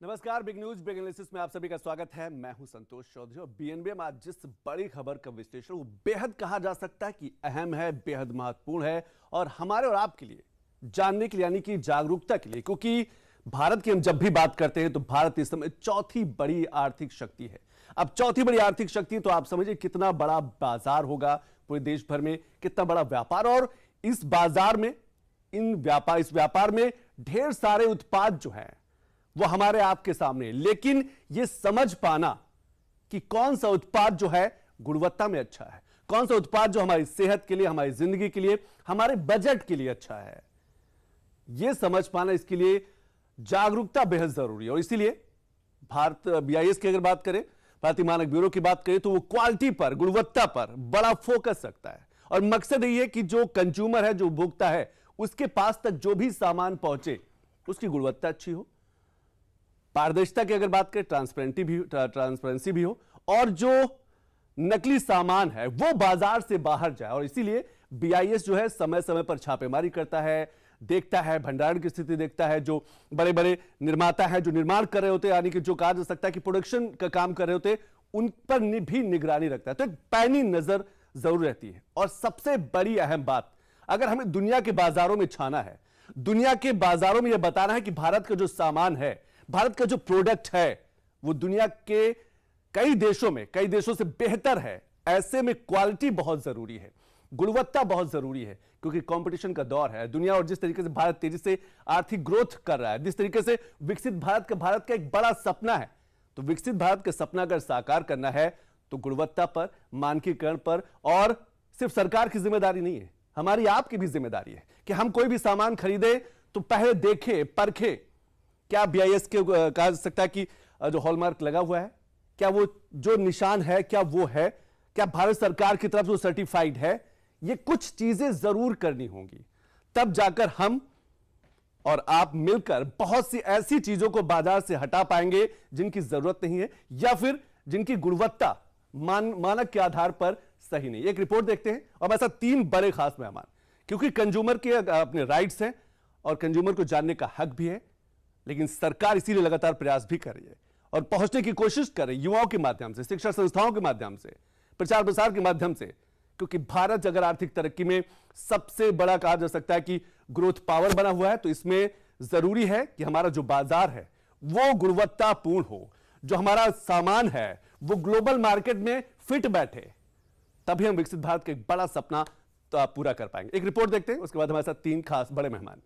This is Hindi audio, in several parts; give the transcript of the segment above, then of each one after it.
नमस्कार, बिग न्यूज बिग एनालिसिस में आप सभी का स्वागत है। मैं हूं संतोष चौधरी और बीएनबी में आज जिस बड़ी खबर का विश्लेषण वो बेहद कहा जा सकता है कि अहम है, बेहद महत्वपूर्ण है और हमारे और आपके लिए जानने के लिए यानी कि जागरूकता के लिए, क्योंकि भारत की हम जब भी बात करते हैं तो भारत इस समय चौथी बड़ी आर्थिक शक्ति है। अब चौथी बड़ी आर्थिक शक्ति तो आप समझिए कितना बड़ा बाजार होगा पूरे देश भर में, कितना बड़ा व्यापार, और इस बाजार में इस व्यापार में ढेर सारे उत्पाद जो है वो हमारे आपके सामने है। लेकिन यह समझ पाना कि कौन सा उत्पाद जो है गुणवत्ता में अच्छा है, कौन सा उत्पाद जो हमारी सेहत के लिए, हमारी जिंदगी के लिए, हमारे बजट के लिए अच्छा है, यह समझ पाना, इसके लिए जागरूकता बेहद जरूरी है। और इसीलिए भारत बीआईएस की अगर बात करें, भारतीय मानक ब्यूरो की बात करें, तो वो क्वालिटी पर, गुणवत्ता पर बड़ा फोकस रखता है और मकसद यही है कि जो कंज्यूमर है, जो उपभोक्ता है, उसके पास तक जो भी सामान पहुंचे उसकी गुणवत्ता अच्छी हो, पारदर्शिता की अगर बात करें, ट्रांसपेरेंसी भी हो, और जो नकली सामान है वो बाजार से बाहर जाए। और इसीलिए बीआईएस जो है समय समय पर छापेमारी करता है, देखता है, भंडारण की स्थिति देखता है, जो बड़े बड़े निर्माता हैं जो निर्माण कर रहे होते हैं, यानी कि जो कहा जा सकता है कि प्रोडक्शन का काम कर रहे होते हैं, उन पर भी निगरानी रखता है। तो एक पैनी नजर जरूर रहती है। और सबसे बड़ी अहम बात, अगर हमें दुनिया के बाजारों में छाना है, दुनिया के बाजारों में यह बताना है कि भारत का जो सामान है, भारत का जो प्रोडक्ट है वो दुनिया के कई देशों से बेहतर है, ऐसे में क्वालिटी बहुत जरूरी है, गुणवत्ता बहुत जरूरी है, क्योंकि कंपटीशन का दौर है दुनिया। और जिस तरीके से भारत तेजी से आर्थिक ग्रोथ कर रहा है, जिस तरीके से विकसित भारत का एक बड़ा सपना है, तो विकसित भारत का सपना अगर साकार करना है तो गुणवत्ता पर, मानकीकरण पर, और सिर्फ सरकार की जिम्मेदारी नहीं है, हमारी आपकी भी जिम्मेदारी है कि हम कोई भी सामान खरीदे तो पहले देखे, परखे, क्या बीआईएस के कहा जा सकता है कि जो हॉलमार्क लगा हुआ है, क्या वो जो निशान है क्या वो है, क्या भारत सरकार की तरफ से सर्टिफाइड है। ये कुछ चीजें जरूर करनी होंगी, तब जाकर हम और आप मिलकर बहुत सी ऐसी चीजों को बाजार से हटा पाएंगे जिनकी जरूरत नहीं है, या फिर जिनकी गुणवत्ता मानक के आधार पर सही नहीं। एक रिपोर्ट देखते हैं और ऐसा 3 बड़े खास मेहमान, क्योंकि कंज्यूमर के अपने राइट्स हैं और कंज्यूमर को जानने का हक भी है, लेकिन सरकार इसीलिए लगातार प्रयास भी कर रही है और पहुंचने की कोशिश कर रही है युवाओं के माध्यम से, शिक्षा संस्थाओं के माध्यम से, प्रचार प्रसार के माध्यम से, क्योंकि भारत अगर आर्थिक तरक्की में सबसे बड़ा कहा जा सकता है कि ग्रोथ पावर बना हुआ है, तो इसमें जरूरी है कि हमारा जो बाजार है वो गुणवत्तापूर्ण हो, जो हमारा सामान है वो ग्लोबल मार्केट में फिट बैठे, तभी हम विकसित भारत का एक बड़ा सपना तो पूरा कर पाएंगे। एक रिपोर्ट देखते हैं, उसके बाद हमारे साथ 3 खास बड़े मेहमान।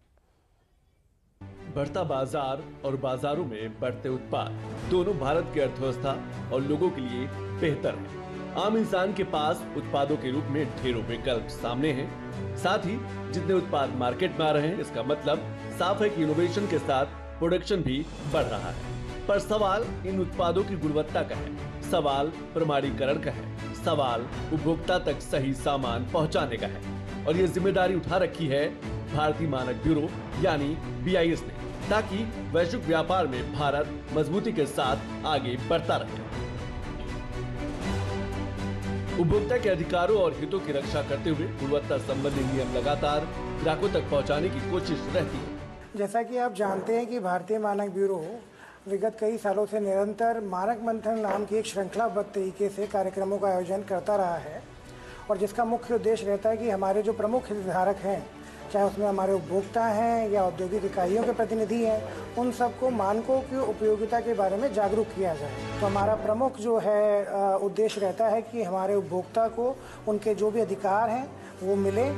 बढ़ता बाजार और बाजारों में बढ़ते उत्पाद दोनों भारत की अर्थव्यवस्था और लोगों के लिए बेहतर है। आम इंसान के पास उत्पादों के रूप में ढेरों विकल्प सामने हैं। साथ ही जितने उत्पाद मार्केट में आ रहे हैं, इसका मतलब साफ है कि इनोवेशन के साथ प्रोडक्शन भी बढ़ रहा है। पर सवाल इन उत्पादों की गुणवत्ता का है, सवाल प्रमाणीकरण का है, सवाल उपभोक्ता तक सही सामान पहुंचाने का है। और ये जिम्मेदारी उठा रखी है भारतीय मानक ब्यूरो यानी बीआईएस ने, ताकि वैश्विक व्यापार में भारत मजबूती के साथ आगे बढ़ता रहे। उपभोक्ता के अधिकारों और हितों की रक्षा करते हुए गुणवत्ता संबंधी नियम लगातार ग्राहकों तक पहुंचाने की कोशिश रहती है। जैसा कि आप जानते हैं कि भारतीय मानक ब्यूरो विगत कई सालों से निरंतर मानक मंथन नाम की एक श्रृंखलाबद्ध तरीके से कार्यक्रमों का आयोजन करता रहा है, और जिसका मुख्य उद्देश्य रहता है कि हमारे जो प्रमुख हितधारक हैं, चाहे उसमें हमारे उपभोक्ता हैं या औद्योगिक इकाइयों के प्रतिनिधि हैं, उन सबको मानकों की उपयोगिता के बारे में जागरूक किया जाए। तो हमारा प्रमुख जो है उद्देश्य रहता है कि हमारे उपभोक्ता को उनके जो भी अधिकार हैं वो मिले।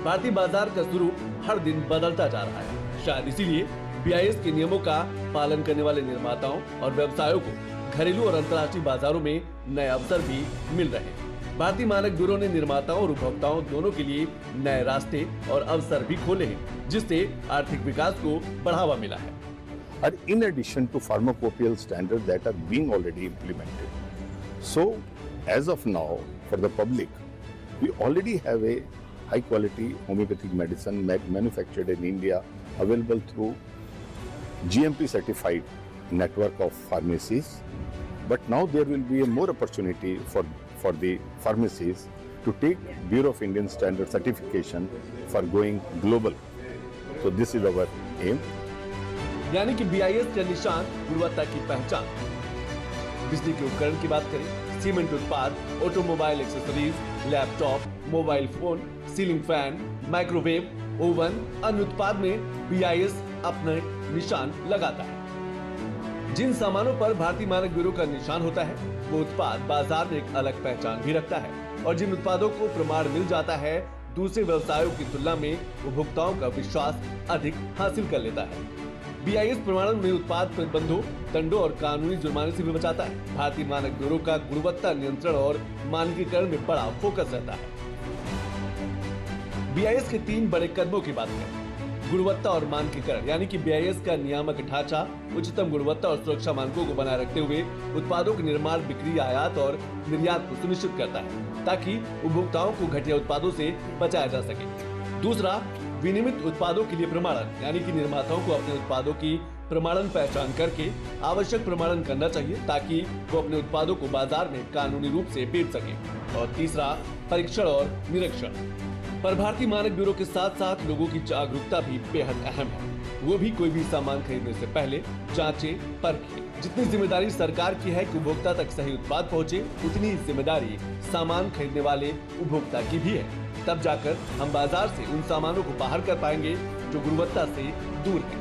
भारतीय बाजार का स्वरूप हर दिन बदलता जा रहा है। शायद इसीलिए बीआईएस के नियमों का पालन करने वाले निर्माताओं और व्यवसायों को घरेलू और अंतर्राष्ट्रीय बाजारों में नए अवसर भी मिल रहे हैं। भारतीय मानक ब्यूरो ने निर्माताओं और उपभोक्ताओं दोनों के लिए नए रास्ते और अवसर भी खोले हैं, जिससे आर्थिक विकास को बढ़ावा मिला है। In addition to pharmacopoeial standards that are being already implemented. So, as of now, for the public, we already have a high quality homeopathic medicine manufactured in India, available through GMP certified network of pharmacies. But now there will be a more opportunity for the pharmacies to take Bureau of Indian Standard certification for going global. So this is our aim. यानी कि BIS का निशान गुणवत्ता की पहचान। बिजली के उपकरण की बात करें, सीमेंट उत्पाद, automobile accessories, laptop, mobile phone, ceiling fan, microwave, oven, अन्य उत्पाद में BIS अपना निशान लगाता है। जिन सामानों पर भारतीय मानक ब्यूरो का निशान होता है वो उत्पाद बाजार में एक अलग पहचान भी रखता है, और जिन उत्पादों को प्रमाण मिल जाता है दूसरे व्यवसायों की तुलना में उपभोक्ताओं का विश्वास अधिक हासिल कर लेता है। BIS प्रमाणन में उत्पाद प्रतिबंधों, दंडों और कानूनी जुर्माने से भी बचाता है। भारतीय मानक ब्यूरो का गुणवत्ता नियंत्रण और मानकीकरण में बड़ा फोकस रहता है। BIS के 3 बड़े कदमों की बात करें, गुणवत्ता और मानकीकरण, यानी कि BIS का नियामक ढांचा उच्चतम गुणवत्ता और सुरक्षा मानकों को बनाए रखते हुए उत्पादों के निर्माण, बिक्री, आयात और निर्यात को सुनिश्चित करता है ताकि उपभोक्ताओं को घटिया उत्पादों से बचाया जा सके। दूसरा, विनियमित उत्पादों के लिए प्रमाणन, यानी कि निर्माताओं को अपने उत्पादों की प्रमाणन पहचान करके आवश्यक प्रमाणन करना चाहिए ताकि वो अपने उत्पादों को बाजार में कानूनी रूप से बेच सके। और तीसरा, परीक्षण और निरीक्षण। पर भारतीय मानक ब्यूरो के साथ साथ लोगों की जागरूकता भी बेहद अहम है। वो भी कोई भी सामान खरीदने से पहले जांचे, परखें। जितनी जिम्मेदारी सरकार की है कि उपभोक्ता तक सही उत्पाद पहुंचे, उतनी जिम्मेदारी सामान खरीदने वाले उपभोक्ता की भी है। तब जाकर हम बाजार से उन सामानों को बाहर कर पाएंगे जो गुणवत्ता से दूर है।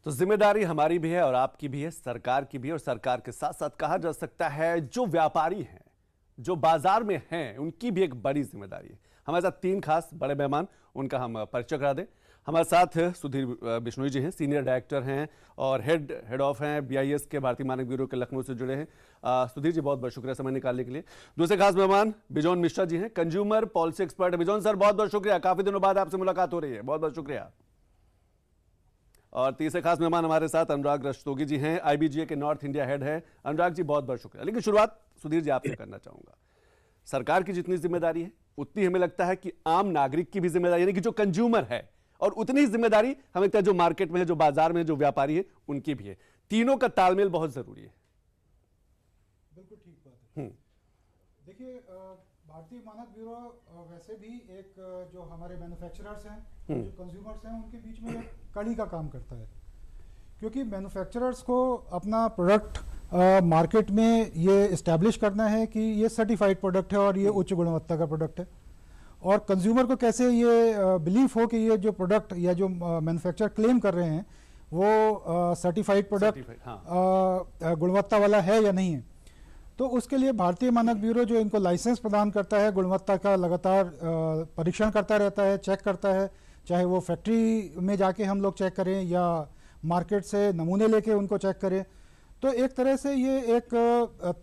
तो जिम्मेदारी हमारी भी है और आपकी भी है, सरकार की भी, और सरकार के साथ साथ कहा जा सकता है जो व्यापारी हैं, जो बाजार में हैं, उनकी भी एक बड़ी जिम्मेदारी है। हमारे साथ 3 खास बड़े मेहमान, उनका हम परिचय करा दें। हमारे साथ सुधीर बिश्नोई जी हैं, सीनियर डायरेक्टर हैं और हेड ऑफ हैं BIS के, भारतीय मानक ब्यूरो के लखनऊ से जुड़े हैं। सुधीर जी, बहुत बहुत शुक्रिया समय निकालने के लिए। दूसरे खास मेहमान बिजोन मिश्रा जी हैं, consumer policy expert. Bijon sir, बहुत बहुत शुक्रिया, काफी दिनों बाद आपसे मुलाकात हो रही है, बहुत बहुत शुक्रिया। और तीसरे खास मेहमान हमारे साथ अनुराग रस्तोगी जी हैं, IBGA के नॉर्थ इंडिया हेड है। अनुराग जी, बहुत बहुत शुक्रिया। लेकिन शुरुआत सुधीर जी आपसे करना चाहूंगा। सरकार की जितनी जिम्मेदारी है उतनी हमें लगता है कि आम नागरिक की भी जिम्मेदारी, यानी कि जो कंज्यूमर है, और उतनी ही जिम्मेदारी हमें लगता है जो मार्केट में है, जो बाजार में है, जो व्यापारी है, उनकी भी है। तीनों का तालमेल बहुत जरूरी है। बिल्कुल ठीक बात है। देखिए, भारतीय मानक ब्यूरो वैसे भी एक जो हमारे मैन्युफैक्चरर्स हैं, जो कंज्यूमर्स हैं, उनके बीच में एक कड़ी का काम करता है, क्योंकि मैन्युफैक्चरर्स को अपना प्रोडक्ट मार्केट में ये इस्टेब्लिश करना है कि ये सर्टिफाइड प्रोडक्ट है और ये उच्च गुणवत्ता का प्रोडक्ट है, और कंज्यूमर को कैसे ये बिलीफ हो कि ये जो प्रोडक्ट या जो मैन्युफैक्चरर क्लेम कर रहे हैं वो सर्टिफाइड प्रोडक्ट गुणवत्ता वाला है या नहीं है। तो उसके लिए भारतीय मानक ब्यूरो जो इनको लाइसेंस प्रदान करता है, गुणवत्ता का लगातार परीक्षण करता रहता है, चेक करता है, चाहे वो फैक्ट्री में जाके हम लोग चेक करें या मार्केट से नमूने लेके उनको चेक करें। तो एक तरह से ये एक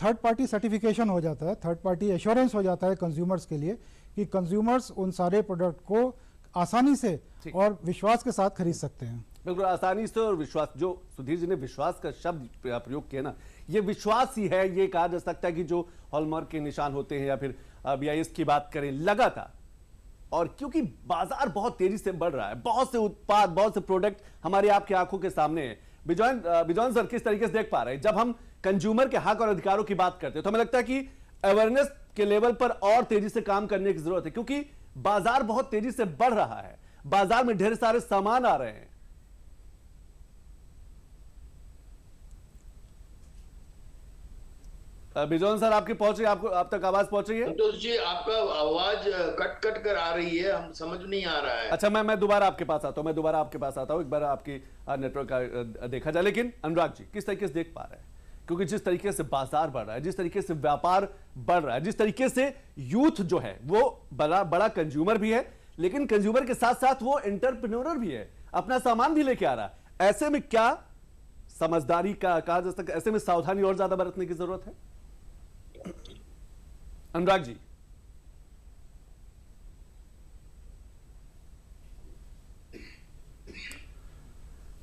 थर्ड पार्टी सर्टिफिकेशन हो जाता है, थर्ड पार्टी एश्योरेंस हो जाता है कंज्यूमर्स के लिए कि कंज्यूमर्स उन सारे प्रोडक्ट को आसानी से और विश्वास के साथ खरीद सकते हैं। बिल्कुल आसानी से और विश्वास, जो सुधीर जी ने विश्वास का शब्द प्रयोग किया ना, ये विश्वास ही है। ये कहा जा सकता है कि जो हॉलमार्क के निशान होते हैं या फिर BIS की बात करें लगातार, और क्योंकि बाजार बहुत तेजी से बढ़ रहा है, बहुत से उत्पाद, बहुत से प्रोडक्ट हमारी आपकी आंखों के सामने है। बिजॉन सर, किस तरीके से देख पा रहे हैं जब हम कंज्यूमर के हक और अधिकारों की बात करते हैं, तो हमें लगता है कि अवेयरनेस के लेवल पर और तेजी से काम करने की जरूरत है, क्योंकि बाजार बहुत तेजी से बढ़ रहा है, बाजार में ढेर सारे सामान आ रहे हैं। बिजोन सर, आपकी पहुंच रही है, आपको आप तक आवाज पहुंच रही है? संतोष जी, आपका आवाज कट कट कर आ रही है, हम समझ नहीं आ रहा है। अच्छा, मैं दोबारा आपके पास आता हूं, एक बार आपकी नेटवर्क का देखा जाए। लेकिन अनुराग जी, किस तरीके से देख पा रहे हैं, क्योंकि जिस तरीके से बाजार बढ़ रहा है, जिस तरीके से व्यापार बढ़ रहा है, जिस तरीके से यूथ जो है वो बड़ा कंज्यूमर भी है, लेकिन कंज्यूमर के साथ साथ वो एंटरप्रेन्योर भी है, अपना सामान भी लेके आ रहा है। ऐसे में क्या समझदारी का कहा जा सकता है, ऐसे में सावधानी और ज्यादा बरतने की जरूरत है? अनुराग जी,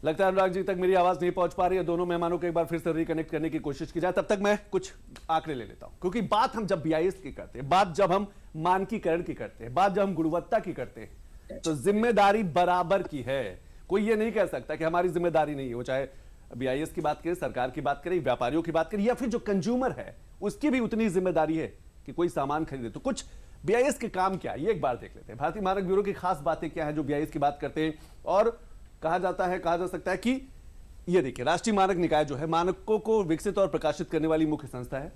लगता है अनुराग जी तक मेरी आवाज नहीं पहुंच पा रही है। दोनों मेहमानों को एक बार फिर से रिकनेक्ट करने की कोशिश की जाए, तब तक मैं कुछ आंकड़े ले लेता हूं, क्योंकि बात हम जब BIS की करते हैं, बात जब हम मानकीकरण की करते हैं, बात जब हम गुणवत्ता की करते हैं, तो जिम्मेदारी बराबर की है। कोई ये नहीं कह सकता कि हमारी जिम्मेदारी नहीं है, वो चाहे BIS की बात करें, सरकार की बात करें, व्यापारियों की बात करें, या फिर जो कंज्यूमर है उसकी भी उतनी जिम्मेदारी है कि कोई सामान खरीदे। तो कुछ BIS के काम क्या है ये एक बार देख लेते हैं। भारतीय मानक ब्यूरो की खास बातें क्या है जो BIS की बात करते हैं, और कहा जा सकता है कि ये देखिए, राष्ट्रीय मानक निकाय जो है मानकों को विकसित और प्रकाशित करने वाली मुख्य संस्था है।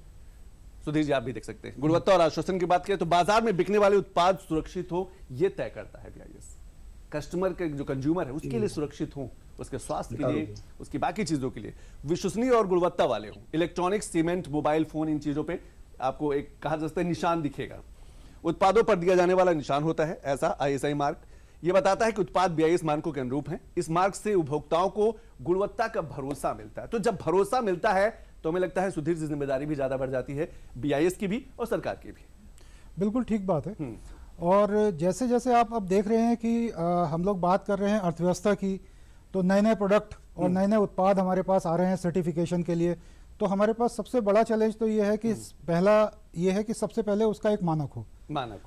सुधीर जी आप भी देख सकते हैं। गुणवत्ता और आश्वासन की बात करें तो बाजार में बिकने वाले उत्पाद सुरक्षित हो ये तय करता है BIS। कस्टमर के जो कंज्यूमर है उसके लिए सुरक्षित हो, उसके स्वास्थ्य के लिए, उसकी बाकी चीजों के लिए विश्वसनीय और गुणवत्ता वाले हो। इलेक्ट्रॉनिक्स, सीमेंट, मोबाइल फोन, इन चीजों पे आपको एक कहा जा सकता है निशान दिखेगा। उत्पादों पर दिया जाने वाला निशान होता है ऐसा ISI मार्क। ये बताता है कि उत्पाद BIS मानकों के अनुरूप हैं। इस मार्क से उपभोक्ताओं को गुणवत्ता का भरोसा मिलता है। तो जब भरोसा मिलता है तो हमें लगता है सुधीर जी जिम्मेदारी भी ज्यादा बढ़ जाती है BIS की भी और सरकार की भी। बिल्कुल ठीक बात है। और जैसे जैसे आप अब देख रहे हैं कि हम लोग बात कर रहे हैं अर्थव्यवस्था की, तो नए नए प्रोडक्ट और नए नए उत्पाद हमारे पास आ रहे हैं सर्टिफिकेशन के लिए। तो हमारे पास सबसे बड़ा चैलेंज तो ये है कि पहला ये है कि सबसे पहले उसका एक मानक हो।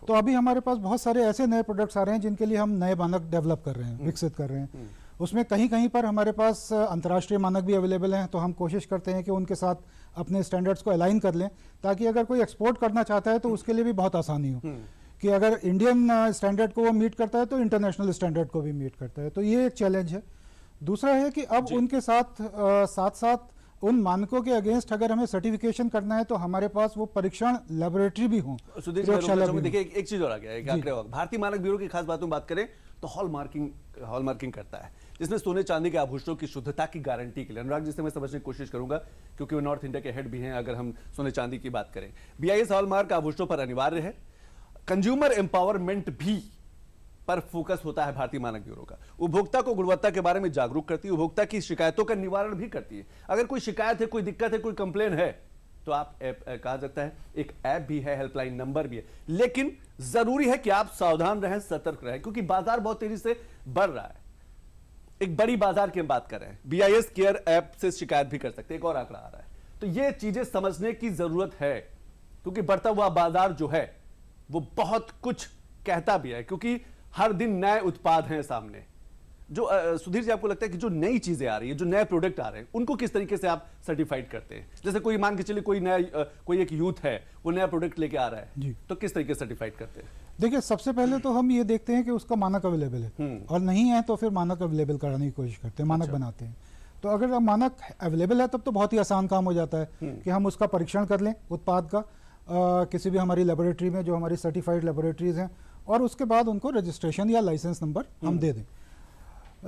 तो अभी हमारे पास बहुत सारे ऐसे नए प्रोडक्ट्स आ रहे हैं जिनके लिए हम नए मानक डेवलप कर रहे हैं, विकसित कर रहे हैं। उसमें कहीं कहीं पर हमारे पास अंतर्राष्ट्रीय मानक भी अवेलेबल हैं, तो हम कोशिश करते हैं कि उनके साथ अपने स्टैंडर्ड्स को अलाइन कर लें, ताकि अगर कोई एक्सपोर्ट करना चाहता है तो उसके लिए भी बहुत आसानी हो कि अगर इंडियन स्टैंडर्ड को वो मीट करता है तो इंटरनेशनल स्टैंडर्ड को भी मीट करता है। तो ये एक चैलेंज है। दूसरा है कि अब उनके साथ साथ उन मानकों के अगेंस्ट अगर हमें सर्टिफिकेशन करना है तो हमारे पास वो परीक्षण लेबोरेटरी भी हो। देखिए एक चीज और आ गया, भारतीय मानक ब्यूरो की खास बातों बात करें तो हॉलमार्किंग करता है, जिसमें सोने चांदी के आभूषणों की शुद्धता की गारंटी के लिए। अनुराग जी से मैं समझने की कोशिश करूंगा क्योंकि वो नॉर्थ इंडिया के हेड भी हैं। अगर हम सोने चांदी की बात करें, BIS हॉलमार्क आभूषणों पर अनिवार्य है। कंज्यूमर एम्पावरमेंट भी पर फोकस होता है भारतीय मानक ब्यूरो का। उपभोक्ता को गुणवत्ता के बारे में जागरूक करती है, उपभोक्ता की शिकायतों का निवारण भी करती है। अगर कोई शिकायत है, कोई दिक्कत है, कोई कंप्लेन है तो आप कहा जाता है एक ऐप भी है, हेल्पलाइन नंबर भी है। लेकिन जरूरी है कि आप सावधान रहें, सतर्क रहें, क्योंकि बाजार बहुत तेजी से बढ़ रहा है। एक बड़ी बाजार की हम बात कर रहे हैं। BIS केयर ऐप से शिकायत भी कर सकते हैं, एक और आंकड़ा आ रहा है। तो ये चीजें समझने की जरूरत है, क्योंकि बढ़ता हुआ बाजार जो है वो बहुत कुछ कहता भी है, क्योंकि हर दिन नए उत्पाद हैं सामने। जो सुधीर जी आपको लगता है कि जो नई चीजें आ रही है, जो नए प्रोडक्ट आ रहे हैं, उनको किस तरीके से आप सर्टिफाइड करते हैं? जैसे कोई मान के चलिए कोई एक यूथ है, वो नया प्रोडक्ट लेके आ रहा है, तो किस तरीके से सर्टिफाइड करते हैं? देखिए, सबसे पहले तो हम ये देखते हैं कि उसका मानक अवेलेबल है, और नहीं है तो फिर मानक अवेलेबल कराने की कोशिश करते हैं, मानक बनाते हैं। तो अगर मानक अवेलेबल है तब तो बहुत ही आसान काम हो जाता है कि हम उसका परीक्षण कर लें उत्पाद का किसी भी हमारी लेबोरेटरी में, जो हमारी सर्टिफाइड लेबोरेटरीज हैं, और उसके बाद उनको रजिस्ट्रेशन या लाइसेंस नंबर हम दे दें।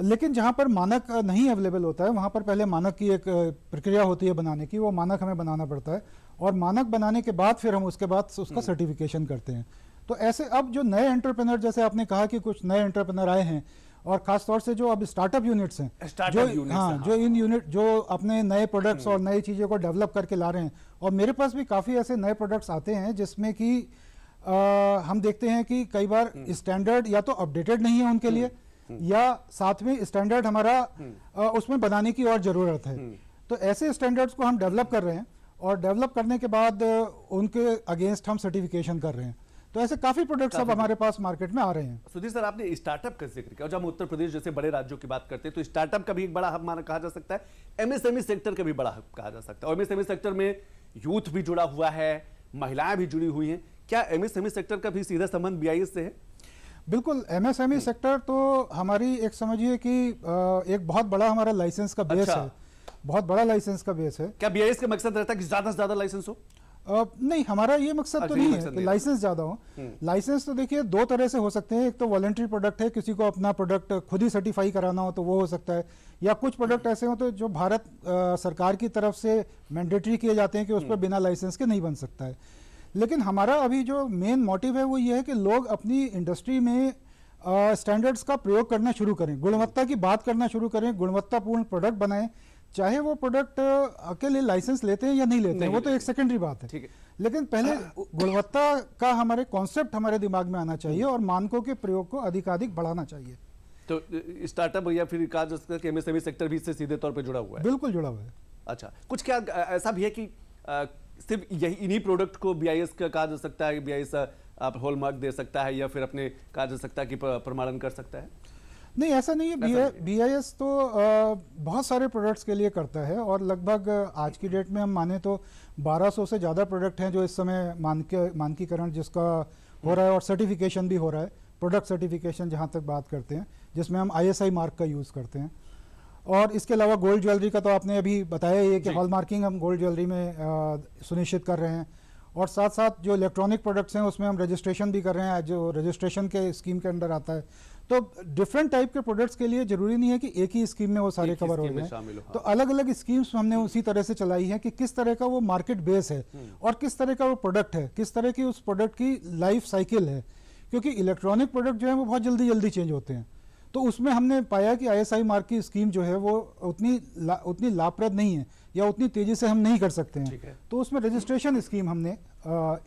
लेकिन जहां पर मानक नहीं अवेलेबल होता है वहां पर पहले मानक की एक प्रक्रिया होती है बनाने की, वो मानक हमें बनाना पड़ता है, और मानक बनाने के बाद फिर हम उसके बाद उसका सर्टिफिकेशन करते हैं। तो ऐसे अब जो नए एंटरप्रेन्योर, जैसे आपने कहा कि कुछ नए एंटरप्रेन्योर आए हैं, और खासतौर से जो अब स्टार्टअप यूनिट्स हैं, जो इन यूनिट जो अपने नए प्रोडक्ट्स और नई चीज़ों को डेवलप करके ला रहे हैं, और मेरे पास भी काफ़ी ऐसे नए प्रोडक्ट्स आते हैं जिसमें कि हम देखते हैं कि कई बार स्टैंडर्ड या तो अपडेटेड नहीं है उनके लिए, या साथ में स्टैंडर्ड हमारा उसमें बनाने की और ज़रूरत है। तो ऐसे स्टैंडर्ड्स को हम डेवलप कर रहे हैं, और डेवलप करने के बाद उनके अगेंस्ट हम सर्टिफिकेशन कर रहे हैं। तो ऐसे काफी प्रोडक्ट्स अब हमारे पास मार्केट में आ रहे हैं। सुधीर सर, आपने स्टार्टअप का जिक्र किया, जब हम उत्तर प्रदेश जैसे बड़े राज्यों की बात करते हैं तो स्टार्टअप का भी एक बड़ा हब माना कहा जा सकता है, MSME सेक्टर का भी बड़ा हब कहा जा सकता है। और MSME सेक्टर में यूथ भी जुड़ा हुआ है, महिलाएं भी जुड़ी हुई हैं। क्या MSME सेक्टर का भी सीधा संबंध BIS से है? बिल्कुल, MSME सेक्टर तो हमारी एक समझिए कि एक बहुत बड़ा हमारा लाइसेंस का बेस है, बहुत बड़ा लाइसेंस का बेस है। क्या BIS का मकसद रहता है कि ज्यादा से ज्यादा लाइसेंस हो? नहीं, हमारा ये मकसद तो नहीं है कि लाइसेंस ज्यादा हो। लाइसेंस तो देखिए दो तरह से हो सकते हैं। एक तो वॉलंटरी प्रोडक्ट है, किसी को अपना प्रोडक्ट खुद ही सर्टिफाई कराना हो तो वो हो सकता है, या कुछ प्रोडक्ट ऐसे हो तो जो भारत सरकार की तरफ से मैंडेटरी किए जाते हैं कि उस पर बिना लाइसेंस के नहीं बन सकता है। लेकिन हमारा अभी जो मेन मोटिव है वो ये है कि लोग अपनी इंडस्ट्री में स्टैंडर्ड्स का प्रयोग करना शुरू करें, गुणवत्ता की बात करना शुरू करें, गुणवत्तापूर्ण प्रोडक्ट बनाएं। चाहे वो प्रोडक्ट के लिए लाइसेंस लेते हैं या नहीं लेते हैं, वो तो एक सेकेंडरी बात है। लेकिन पहले गुणवत्ता का हमारे कॉन्सेप्ट हमारे दिमाग में आना चाहिए और मानकों के प्रयोग को अधिकाधिक बढ़ाना चाहिए। तो स्टार्टअप या फिर कहा जा सकता है कि MSME सेक्टर भी इससे सीधे तौर पे जुड़ा हुआ है? बिल्कुल जुड़ा हुआ है। अच्छा, कुछ क्या ऐसा भी है कि सिर्फ यही इन्हीं प्रोडक्ट को BIS का कहा जा सकता है, BIS आप हॉलमार्क दे सकता है, या फिर अपने कहा जा सकता है कि प्रमाणन कर सकता है? नहीं, ऐसा नहीं है। BIS तो बहुत सारे प्रोडक्ट्स के लिए करता है, और लगभग आज की डेट में हम माने तो 1200 से ज़्यादा प्रोडक्ट हैं जो इस समय मानकीकरण जिसका हो रहा है और सर्टिफिकेशन भी हो रहा है, प्रोडक्ट सर्टिफिकेशन जहाँ तक बात करते हैं, जिसमें हम ISI मार्क का यूज़ करते हैं। और इसके अलावा गोल्ड ज्वेलरी का तो आपने अभी बताया ही है कि हॉलमार्किंग हम गोल्ड ज्वेलरी में सुनिश्चित कर रहे हैं, और साथ साथ जो इलेक्ट्रॉनिक प्रोडक्ट्स हैं उसमें हम रजिस्ट्रेशन भी कर रहे हैं, जो रजिस्ट्रेशन के स्कीम के अंडर आता है। तो डिफरेंट टाइप के प्रोडक्ट्स के लिए जरूरी नहीं है कि एक ही स्कीम में वो सारे कवर हो जाए, तो अलग अलग स्कीम्स हमने उसी तरह से चलाई है कि किस तरह का वो मार्केट बेस है और किस तरह का वो प्रोडक्ट है, किस तरह की उस प्रोडक्ट की लाइफ साइकिल है, क्योंकि इलेक्ट्रॉनिक प्रोडक्ट जो है वो बहुत जल्दी जल्दी चेंज होते हैं। तो उसमें हमने पाया कि ISI मार्क की स्कीम जो है वो उतनी लाभप्रद नहीं है या उतनी तेजी से हम नहीं कर सकते हैं, तो उसमें रजिस्ट्रेशन स्कीम हमने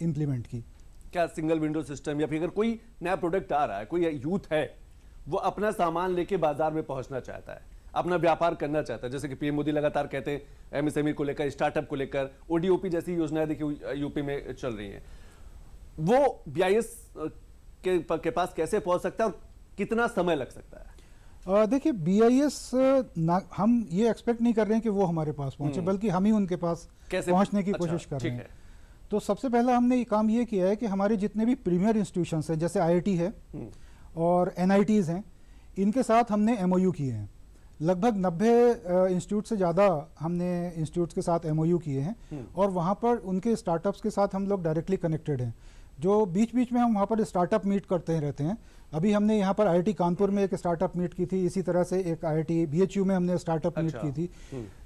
इम्प्लीमेंट की। क्या सिंगल विंडो सिस्टम, या फिर अगर कोई नया प्रोडक्ट आ रहा है, कोई यूथ है वो अपना सामान लेके बाजार में पहुंचना चाहता है, अपना व्यापार करना चाहता है, जैसे कि PM मोदी लगातार कहते हैं MSME को लेकर, स्टार्टअप को लेकर, ODOP जैसी योजनाएं देखिए यूपी में चल रही हैं, वो BIS के पास कैसे पहुंच सकता है और कितना समय लग सकता है? देखिए BIS हम ये एक्सपेक्ट नहीं कर रहे हैं कि वो हमारे पास पहुंचे, बल्कि हम ही उनके पास पहुंचने की कोशिश कर रहे हैं। तो सबसे पहला हमने ये काम ये किया है कि हमारे जितने भी प्रीमियर इंस्टीट्यूशंस हैं, जैसे IIT है और NITs हैं, इनके साथ हमने MOU किए हैं। लगभग 90 इंस्टीट्यूट से ज़्यादा हमने इंस्टीट्यूट्स के साथ MOU किए हैं, और वहाँ पर उनके स्टार्टअप्स के साथ हम लोग डायरेक्टली कनेक्टेड हैं। जो बीच बीच में हम वहाँ पर स्टार्टअप मीट करते रहते हैं। अभी हमने यहाँ पर IIT कानपुर में एक स्टार्टअप मीट की थी, इसी तरह से एक IIT BHU में हमने स्टार्टअप मीट की थी।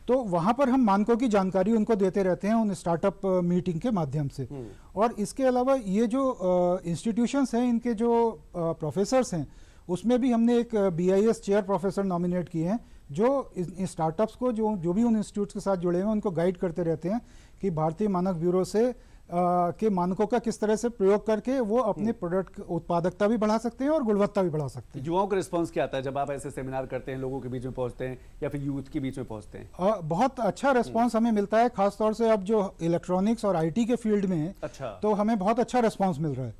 तो वहाँ पर हम मानकों की जानकारी उनको देते रहते हैं उन स्टार्टअप मीटिंग के माध्यम से। और इसके अलावा ये जो इंस्टीट्यूशंस हैं, इनके जो प्रोफेसर्स हैं, उसमें भी हमने एक BIS चेयर प्रोफेसर नॉमिनेट किए हैं, जो इन स्टार्टअप्स को जो भी उन इंस्टीट्यूट्स के साथ जुड़े हैं उनको गाइड करते रहते हैं कि भारतीय मानक ब्यूरो से के मानकों का किस तरह से प्रयोग करके वो अपने प्रोडक्ट उत्पादकता भी बढ़ा सकते हैं और गुणवत्ता भी बढ़ा सकते हैं। युवाओं का रिस्पांस क्या आता है जब आप ऐसे सेमिनार करते हैं, लोगों के बीच में पहुंचते हैं या फिर यूथ के बीच में पहुंचते हैं? बहुत अच्छा रिस्पांस हमें मिलता है, खासतौर से अब जो इलेक्ट्रॉनिक्स और IT के फील्ड में है, तो हमें बहुत अच्छा रिस्पांस मिल रहा है।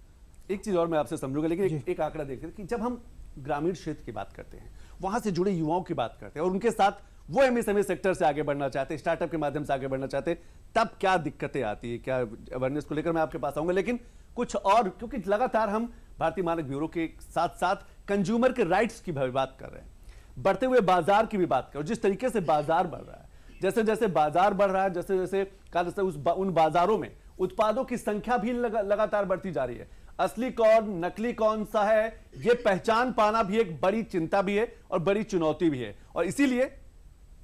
एक चीज और मैं आपसे समझूंगा, लेकिन एक आंकड़ा देखते हैं कि जब हम ग्रामीण क्षेत्र की बात करते हैं, वहां से जुड़े युवाओं की बात करते हैं और उनके साथ वो MSME सेक्टर से आगे बढ़ना चाहते हैं, स्टार्टअप के माध्यम से आगे बढ़ना चाहते हैं, तब क्या दिक्कतें आती है? क्या अवेयरनेस को लेकर मैं आपके पास आऊंगा, लेकिन कुछ और, क्योंकि लगातार हम भारतीय मानक ब्यूरो के साथ साथ कंज्यूमर के राइट्स की भी बात कर रहे हैं, बढ़ते हुए बाजार की भी बात कर रहे हैं। जिस तरीके से बाजार बढ़ रहा है, जैसे जैसे बाजार बढ़ रहा है, जैसे जैसे उन बाजारों में उत्पादों की संख्या भी लगातार बढ़ती जा रही है। असली कौन नकली कौन सा है, ये पहचान पाना भी एक बड़ी चिंता भी है और बड़ी चुनौती भी है। और इसीलिए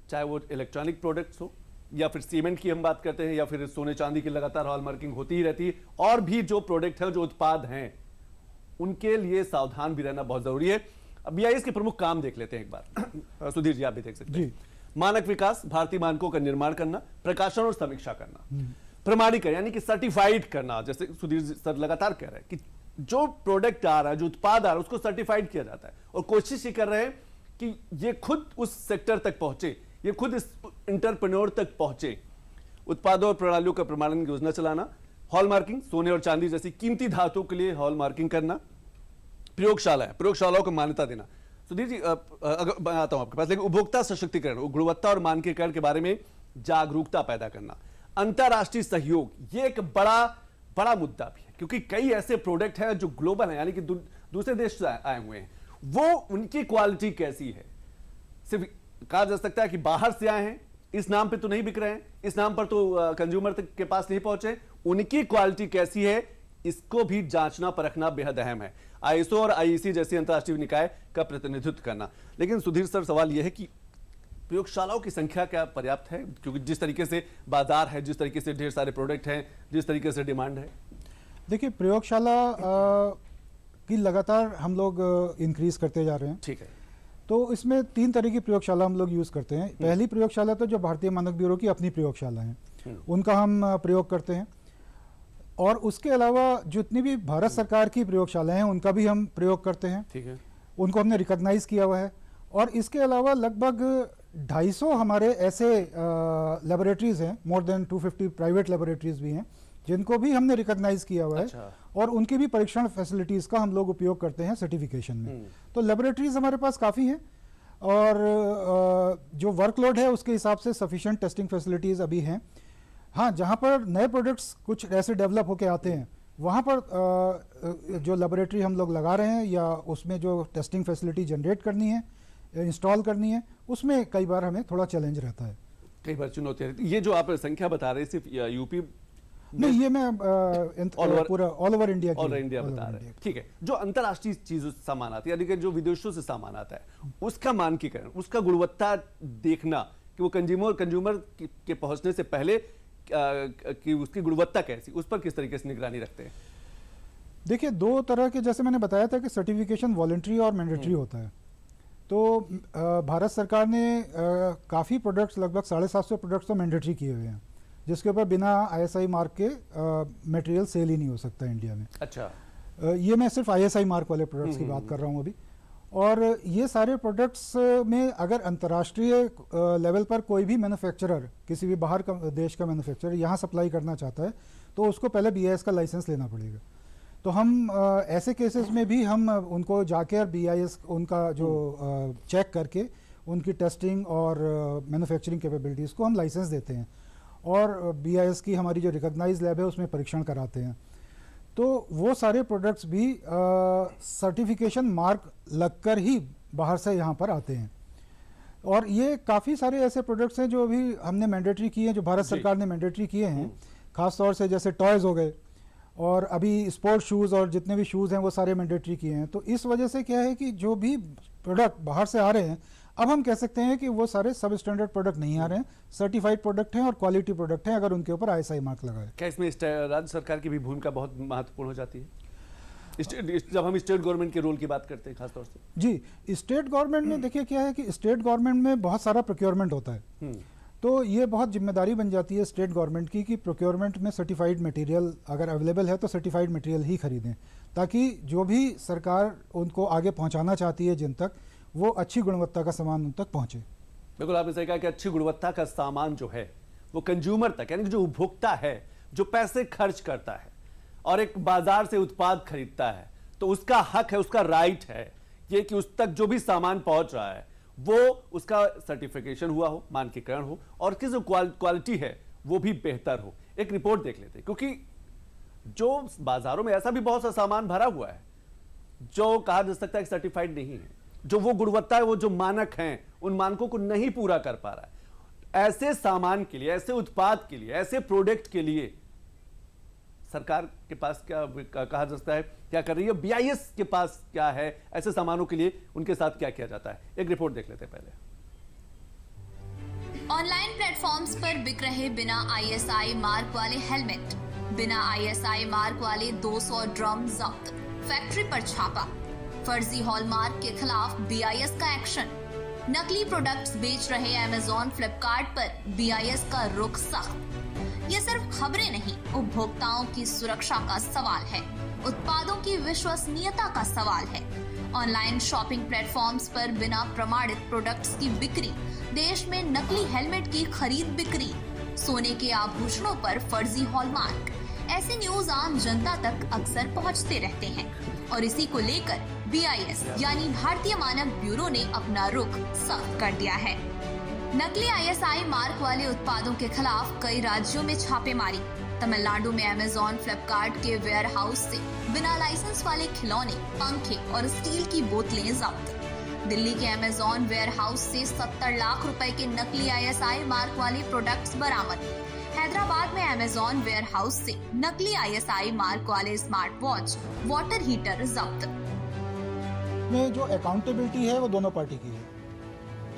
चाहे वो इलेक्ट्रॉनिक प्रोडक्ट्स हो या फिर सीमेंट की हम बात करते हैं या फिर सोने चांदी की लगातार हॉलमार्किंग होती ही रहती है, और भी जो प्रोडक्ट है, जो उत्पाद हैं, उनके लिए सावधान भी रहना बहुत जरूरी है। अब BIS के प्रमुख काम देख लेते हैं एक बार। सुधीर जी, आप भी देख सकते हैं। मानक विकास, भारतीय मानकों का निर्माण करना, प्रकाशन और समीक्षा करना, प्रमाणीकरण यानी कि सर्टिफाइड करना। जैसे सुधीर सर लगातार कह रहे हैं कि जो प्रोडक्ट आ रहा है, जो उत्पाद आ रहा है, उसको सर्टिफाइड किया जाता है, और कोशिश ये कर रहे हैं कि ये खुद उस सेक्टर तक पहुंचे, ये खुद इस एंटरप्रेन्योर तक पहुंचे। उत्पादों और प्रणालियों का प्रमाणन योजना चलाना, हॉलमार्किंग, सोने और चांदी जैसी कीमती धातुओं के लिए हॉलमार्किंग करना, प्रयोगशालाओं को मान्यता देना। सुधीर जी, अगर मैं आता हूं आपके पास, लेकिन उपभोक्ता सशक्तिकरण, गुणवत्ता और मानकीकरण के बारे में जागरूकता पैदा करना, अंतरराष्ट्रीय सहयोग, ये एक बड़ा मुद्दा भी है, क्योंकि कई ऐसे प्रोडक्ट हैं जो ग्लोबल हैं, यानी कि दूसरे देश से आए हुए हैं, वो उनकी क्वालिटी कैसी है? सिर्फ कहा जा सकता है कि बाहर से आए हैं, इस नाम पे तो नहीं बिक रहे हैं, इस नाम पर तो कंज्यूमर तक के पास नहीं पहुंचे, उनकी क्वालिटी कैसी है, इसको भी जांचना परखना बेहद अहम है। ISO और IEC जैसी अंतरराष्ट्रीय निकाय का प्रतिनिधित्व करना। लेकिन सुधीर सर, सवाल यह है कि प्रयोगशालाओं की संख्या क्या पर्याप्त है? क्योंकि जिस तरीके से बाजार है, जिस तरीके से ढेर सारे प्रोडक्ट हैं, जिस तरीके से डिमांड है। देखिए, प्रयोगशाला की लगातार हम लोग इंक्रीज करते जा रहे हैं। ठीक है। तो इसमें 3 तरह की प्रयोगशाला हम लोग यूज करते हैं। पहली प्रयोगशाला तो जो भारतीय मानक ब्यूरो की अपनी प्रयोगशाला है, उनका हम प्रयोग करते हैं, और उसके अलावा जितनी भी भारत सरकार की प्रयोगशालाएं हैं उनका भी हम प्रयोग करते हैं। ठीक है। उनको हमने रिकॉग्नाइज किया हुआ है। और इसके अलावा लगभग 250 हमारे ऐसे लेबोरेटरीज हैं, मोर देन 250 प्राइवेट लेबोरेटरीज भी हैं, जिनको भी हमने रिकॉग्नाइज किया हुआ है। अच्छा। और उनकी भी परीक्षण फैसिलिटीज का हम लोग उपयोग करते हैं सर्टिफिकेशन में। तो लेबोरेटरीज हमारे पास काफ़ी हैं, और जो वर्कलोड है उसके हिसाब से सफिशिएंट टेस्टिंग फैसिलिटीज अभी हैं। हाँ, जहाँ पर नए प्रोडक्ट्स कुछ ऐसे डेवलप होके आते हैं वहाँ पर जो लेबोरेटरी हम लोग लगा रहे हैं या उसमें जो टेस्टिंग फैसिलिटी जनरेट करनी है, इंस्टॉल करनी है, उसमें कई बार हमें थोड़ा चैलेंज रहता है, कई बार चुनौती रहती है। ये जो आप संख्या बता रहे हैं सिर्फ यूपी नहीं, ये मैं पूरा ऑल ओवर इंडिया बता रहे हैं। ठीक है, जो अंतर्राष्ट्रीय चीजों सामान आती है, यानी कि जो विदेशों से सामान आता है, उसका मानकीकरण, उसका गुणवत्ता देखना कि वो कंज्यूमर के पहुंचने से पहले कि उसकी गुणवत्ता कैसी, उस पर किस तरीके से निगरानी रखते हैं? देखिए, दो तरह के, जैसे मैंने बताया था कि सर्टिफिकेशन वॉलंटरी और मैंडेटरी होता है। तो भारत सरकार ने काफ़ी प्रोडक्ट्स, लगभग 750 प्रोडक्ट्स तो मैंडेटरी किए हुए हैं, जिसके ऊपर बिना ISI मार्क के मटेरियल सेल ही नहीं हो सकता इंडिया में। अच्छा, ये मैं सिर्फ ISI मार्क वाले प्रोडक्ट्स की बात कर रहा हूँ अभी। और ये सारे प्रोडक्ट्स में अगर अंतर्राष्ट्रीय लेवल पर कोई भी मैन्युफैक्चरर, किसी भी बाहर का देश का मैन्युफैक्चरर यहाँ सप्लाई करना चाहता है, तो उसको पहले BIS का लाइसेंस लेना पड़ेगा। तो हम ऐसे केसेस में भी हम उनको जाके और BIS उनका जो चेक करके उनकी टेस्टिंग और मैन्युफैक्चरिंग कैपेबिलिटीज़ को हम लाइसेंस देते हैं, और BIS की हमारी जो रिकॉग्नाइज्ड लैब है उसमें परीक्षण कराते हैं। तो वो सारे प्रोडक्ट्स भी सर्टिफिकेशन मार्क लगकर ही बाहर से यहाँ पर आते हैं। और ये काफ़ी सारे ऐसे प्रोडक्ट्स हैं जो अभी हमने मैंडेटरी किए हैं, जो भारत सरकार ने मैंडेटरी किए हैं, ख़ास तौर से जैसे टॉयज़ हो गए, और अभी स्पोर्ट्स शूज़ और जितने भी शूज़ हैं वो सारे मैंडेटरी किए हैं। तो इस वजह से क्या है कि जो भी प्रोडक्ट बाहर से आ रहे हैं, अब हम कह सकते हैं कि वो सारे सब स्टैंडर्ड प्रोडक्ट नहीं आ रहे हैं, सर्टिफाइड प्रोडक्ट हैं और क्वालिटी प्रोडक्ट हैं, अगर उनके ऊपर ISI मार्क लगा है। क्या इसमें राज्य सरकार की भी भूमिका बहुत महत्वपूर्ण हो जाती है, जब हम स्टेट गवर्नमेंट के रोल की बात करते हैं खासतौर से? जी, स्टेट गवर्नमेंट में देखिए क्या है कि स्टेट गवर्नमेंट में बहुत सारा प्रोक्योरमेंट होता है। तो ये बहुत जिम्मेदारी बन जाती है स्टेट गवर्नमेंट की कि प्रोक्योरमेंट में सर्टिफाइड मटेरियल अगर अवेलेबल है तो सर्टिफाइड मटेरियल ही खरीदें, ताकि जो भी सरकार उनको आगे पहुंचाना चाहती है जिन तक, वो अच्छी गुणवत्ता का सामान उन तक पहुंचे। बिल्कुल, आपने सही कहा कि अच्छी गुणवत्ता का सामान जो है वो कंज्यूमर तक, यानी जो उपभोक्ता है, जो पैसे खर्च करता है और एक बाजार से उत्पाद खरीदता है, तो उसका हक है, उसका राइट है ये कि उस तक जो भी सामान पहुंच रहा है वो उसका सर्टिफिकेशन हुआ हो, मानकीकरण हो, और उसकी जो क्वालिटी है वो भी बेहतर हो। एक रिपोर्ट देख लेते हैं, क्योंकि जो बाजारों में ऐसा भी बहुत सा सामान भरा हुआ है जो कहा जा सकता है सर्टिफाइड नहीं है, जो वो गुणवत्ता है, वो जो मानक हैं, उन मानकों को नहीं पूरा कर पा रहा है। ऐसे सामान के लिए, ऐसे उत्पाद के लिए, ऐसे प्रोडक्ट के लिए सरकार के पास क्या कहा जाता है, क्या कर रही है, BIS के पास क्या है, ऐसे सामानों के लिए उनके साथ क्या किया जाता है? एक रिपोर्ट देख लेते हैं पहले। ऑनलाइन प्लेटफॉर्म्स पर बिक रहे बिना ISI मार्क वाले हेलमेट, बिना ISI मार्क वाले 200 ड्रम जब्त, फैक्ट्री पर छापा, फर्जी हॉलमार्क के खिलाफ BIS का एक्शन, नकली प्रोडक्ट्स बेच रहे Amazon, फ्लिपकार्ट पर BIS का रुख सख्त। ये सिर्फ खबरें नहीं, उपभोक्ताओं की सुरक्षा का सवाल है, उत्पादों की विश्वसनीयता का सवाल है। ऑनलाइन शॉपिंग प्लेटफॉर्म्स पर बिना प्रमाणित प्रोडक्ट्स की बिक्री, देश में नकली हेलमेट की खरीद बिक्री, सोने के आभूषणों पर फर्जी हॉलमार्क, ऐसे न्यूज आम जनता तक अक्सर पहुंचते रहते हैं, और इसी को लेकर BIS यानी भारतीय मानक ब्यूरो ने अपना रुख साफ कर दिया है। नकली ISI मार्क वाले उत्पादों के खिलाफ कई राज्यों में छापेमारी। तमिलनाडु में Amazon, फ्लिपकार्ट के वेयर हाउस से बिना लाइसेंस वाले खिलौने, पंखे और स्टील की बोतलें जब्त। दिल्ली के Amazon वेयर हाउस से 70 लाख रुपए के नकली ISI मार्क वाले प्रोडक्ट्स बरामद। हैदराबाद में Amazon वेयर हाउस से नकली ISI मार्क वाले स्मार्ट वॉच, वाटर हीटर जब्त। में जो अकाउंटेबिलिटी है वो दोनों पार्टी की है,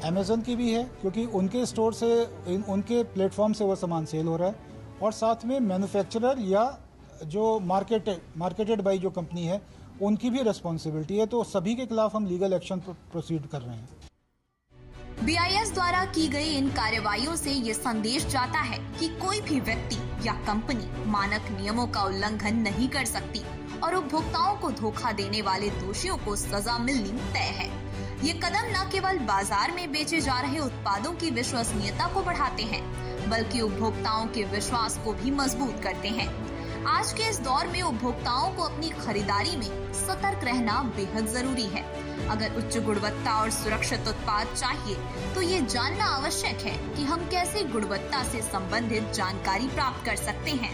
Amazon की भी है क्योंकि उनके स्टोर से, उनके प्लेटफॉर्म से वो सामान सेल हो रहा है, और साथ में मैन्युफैक्चरर या जो मार्केटेड बाई जो कंपनी है उनकी भी रिस्पॉन्सिबिलिटी है। तो सभी के खिलाफ हम लीगल एक्शन प्रोसीड कर रहे हैं। BIS द्वारा की गई इन कार्रवाइयों से ये संदेश जाता है कि कोई भी व्यक्ति या कंपनी मानक नियमों का उल्लंघन नहीं कर सकती, और उपभोक्ताओं को धोखा देने वाले दोषियों को सजा मिलनी तय है। ये कदम न केवल बाजार में बेचे जा रहे उत्पादों की विश्वसनीयता को बढ़ाते हैं, बल्कि उपभोक्ताओं के विश्वास को भी मजबूत करते हैं। आज के इस दौर में उपभोक्ताओं को अपनी खरीदारी में सतर्क रहना बेहद जरूरी है। अगर उच्च गुणवत्ता और सुरक्षित उत्पाद चाहिए तो ये जानना आवश्यक है कि हम कैसे गुणवत्ता से संबंधित जानकारी प्राप्त कर सकते हैं।